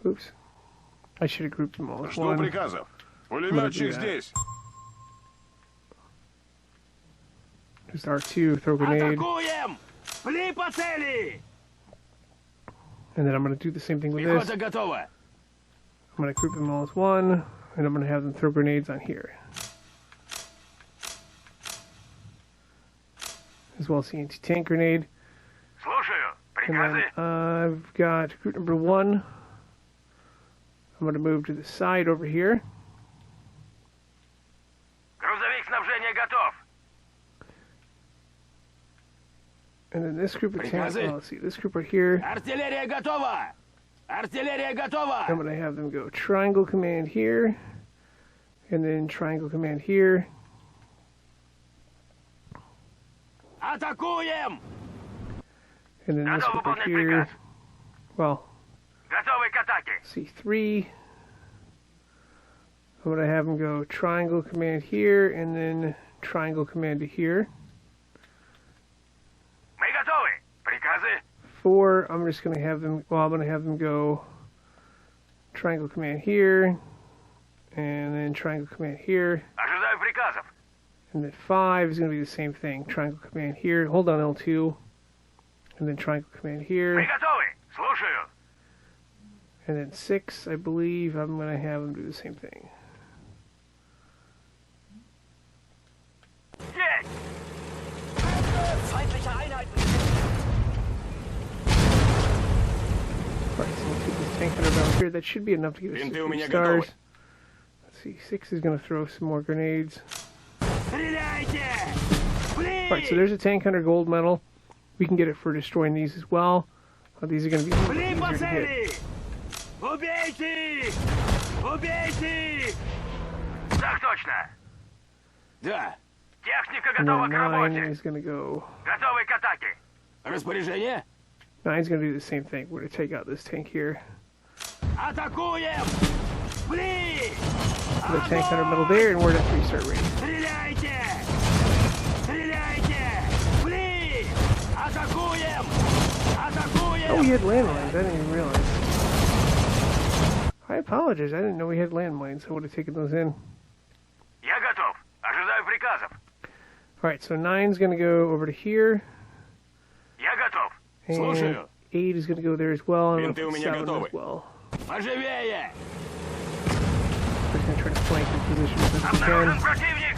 Oops. I should have grouped them all as Жду one. приказов. Пулеметчик that. здесь. Just R2, throw grenade. Атакуем! Пли по цели! And then I'm going to do the same thing with this. Пехота готова. I'm going to group them all as one. And I'm going to have them throw grenades on here. As well as the anti-tank grenade. Слушаю. And then Приказы? I've got group number 1. I'm going to move to the side over here. Грузовик снабжения готов. And then this group of tanks, Приказы? let's see, this group right here. Артиллерия готова! Артиллерия готова! I'm going to have them go triangle command here. And then triangle command here. Атакуем! And then this Готов group right выполнять here. приказ. Well, Готовы к атаке. C3. I'm going to have them go triangle command here and then triangle command to here. Мы готовы. Приказы? 4, I'm just going to have them, well, I'm going to have them go triangle command here and then triangle command here. Ожидаю приказов. And then 5 is going to be the same thing. Triangle command here. Hold on, L2. And then triangle command Мы here. готовы. Слушаю. And then 6, I believe, I'm going to have them do the same thing. Есть! Alright, so we'll take this tank hunter down here. That should be enough to get us Бинты to у 3 меня stars. готовы. Let's see, 6 is going to throw some more grenades. Alright, so there's a tank hunter gold medal. We can get it for destroying these as well. These are going to be a little bit easier to hit. Убейте! Убейте! Так точно! Да. Техника And готова then к 9 работе! is going to go... Готовы к атаке! Распоряжение? 9's going to do the same thing. We're going to take out this tank here. Атакуем! Пли! The tank hunter medal there, and we're at 3-star rating. Стреляйте! Стреляйте! Пли! Атакуем! Атакуем! Oh, we had landmines. I didn't even realize. I apologize. I didn't know we had landmines. I would have taken those in. Я готов. Ожидаю приказов. Alright, so 9's going to go over to here. Я готов. And Слушаю. 8 is going to go there as well. And Бинты у меня 7 готовы. as well. Поживее! We're just going to try to flank the position as best we Обнаружен can. противник.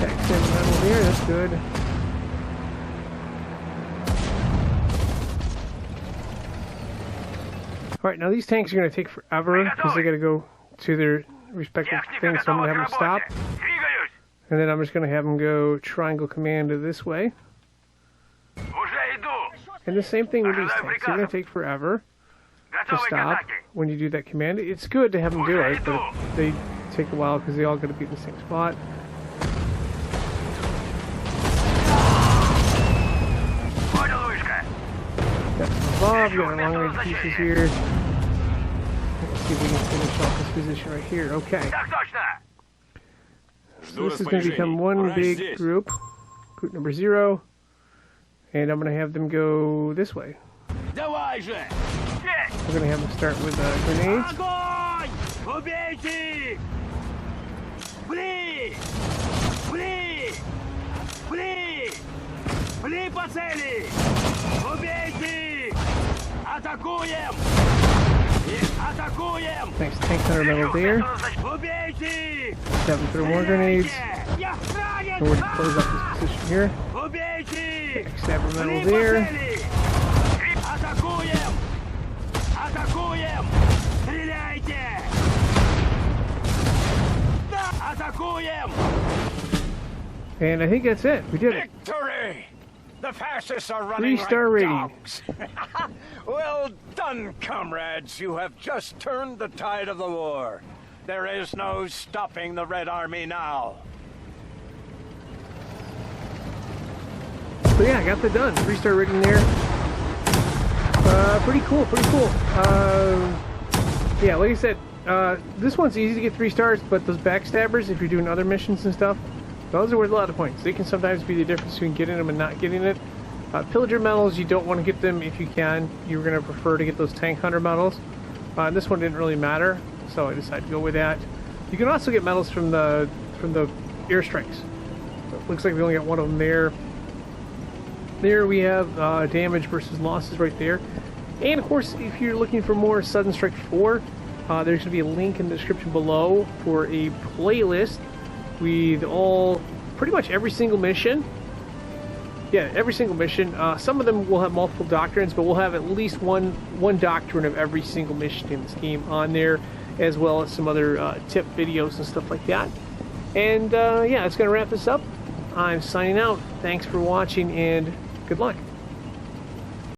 Backstabber medal there. That's good. Alright, now these tanks are going to take forever because they got to go to their respective Техника things, so I'm готова going to к have them stop. работе. Двигаюсь. And then I'm just going to have them go triangle command this way. Уже иду. And the same thing with these tanks. They're going to take forever to Готовы к stop атаке. when you do that command. It's good to have them do it, but they take a while because they all got to be in the same spot. Понял, вышка. Got some Bob, got our long range pieces here. Let's see if we can finish off this position right here. Okay. Так точно. Жду This is going to become one распоряжений. big Здесь. group. Group number 0. And I'm going to have them go this way. Давай же! Есть. We're going to have them start with grenades. Огонь! Убейте! Пли! Пли! Пли! Пли по цели! Убейте! Атакуем! Атакуем! Nice tank hunter medal there. Убейте! Have them throw more grenades. Я ранен! And we're going to close up this position here. Убейте! Backstabber medal Пли по there. цели! Атакуем! Атакуем! Стреляйте! Атакуем! And I think that's it. We did it. Victory! The fascists are running 3-star like rating. dogs. Well done, comrades. You have just turned the tide of the war. There is no stopping the Red Army now. So yeah, I got that done. 3-star rating there. Pretty cool, pretty cool. Yeah, like I said, this one's easy to get 3 stars, but those backstabbers, if you're doing other missions and stuff, those are worth a lot of points. They can sometimes be the difference between getting them and not getting it. Pillager medals, you don't want to get them if you can. You're going to prefer to get those tank hunter medals. This one didn't really matter, so I decided to go with that. You can also get medals from the airstrikes. So it looks like we only got one of them there. There we have damage versus losses right there. And of course, if you're looking for more Sudden Strike 4, there's going to be a link in the description below for a playlist with pretty much every single mission. Yeah, every single mission. Some of them will have multiple doctrines, but we'll have at least one doctrine of every single mission in this game on there, as well as some other tip videos and stuff like that. And yeah, it's going to wrap this up. I'm signing out. Thanks for watching, and good luck.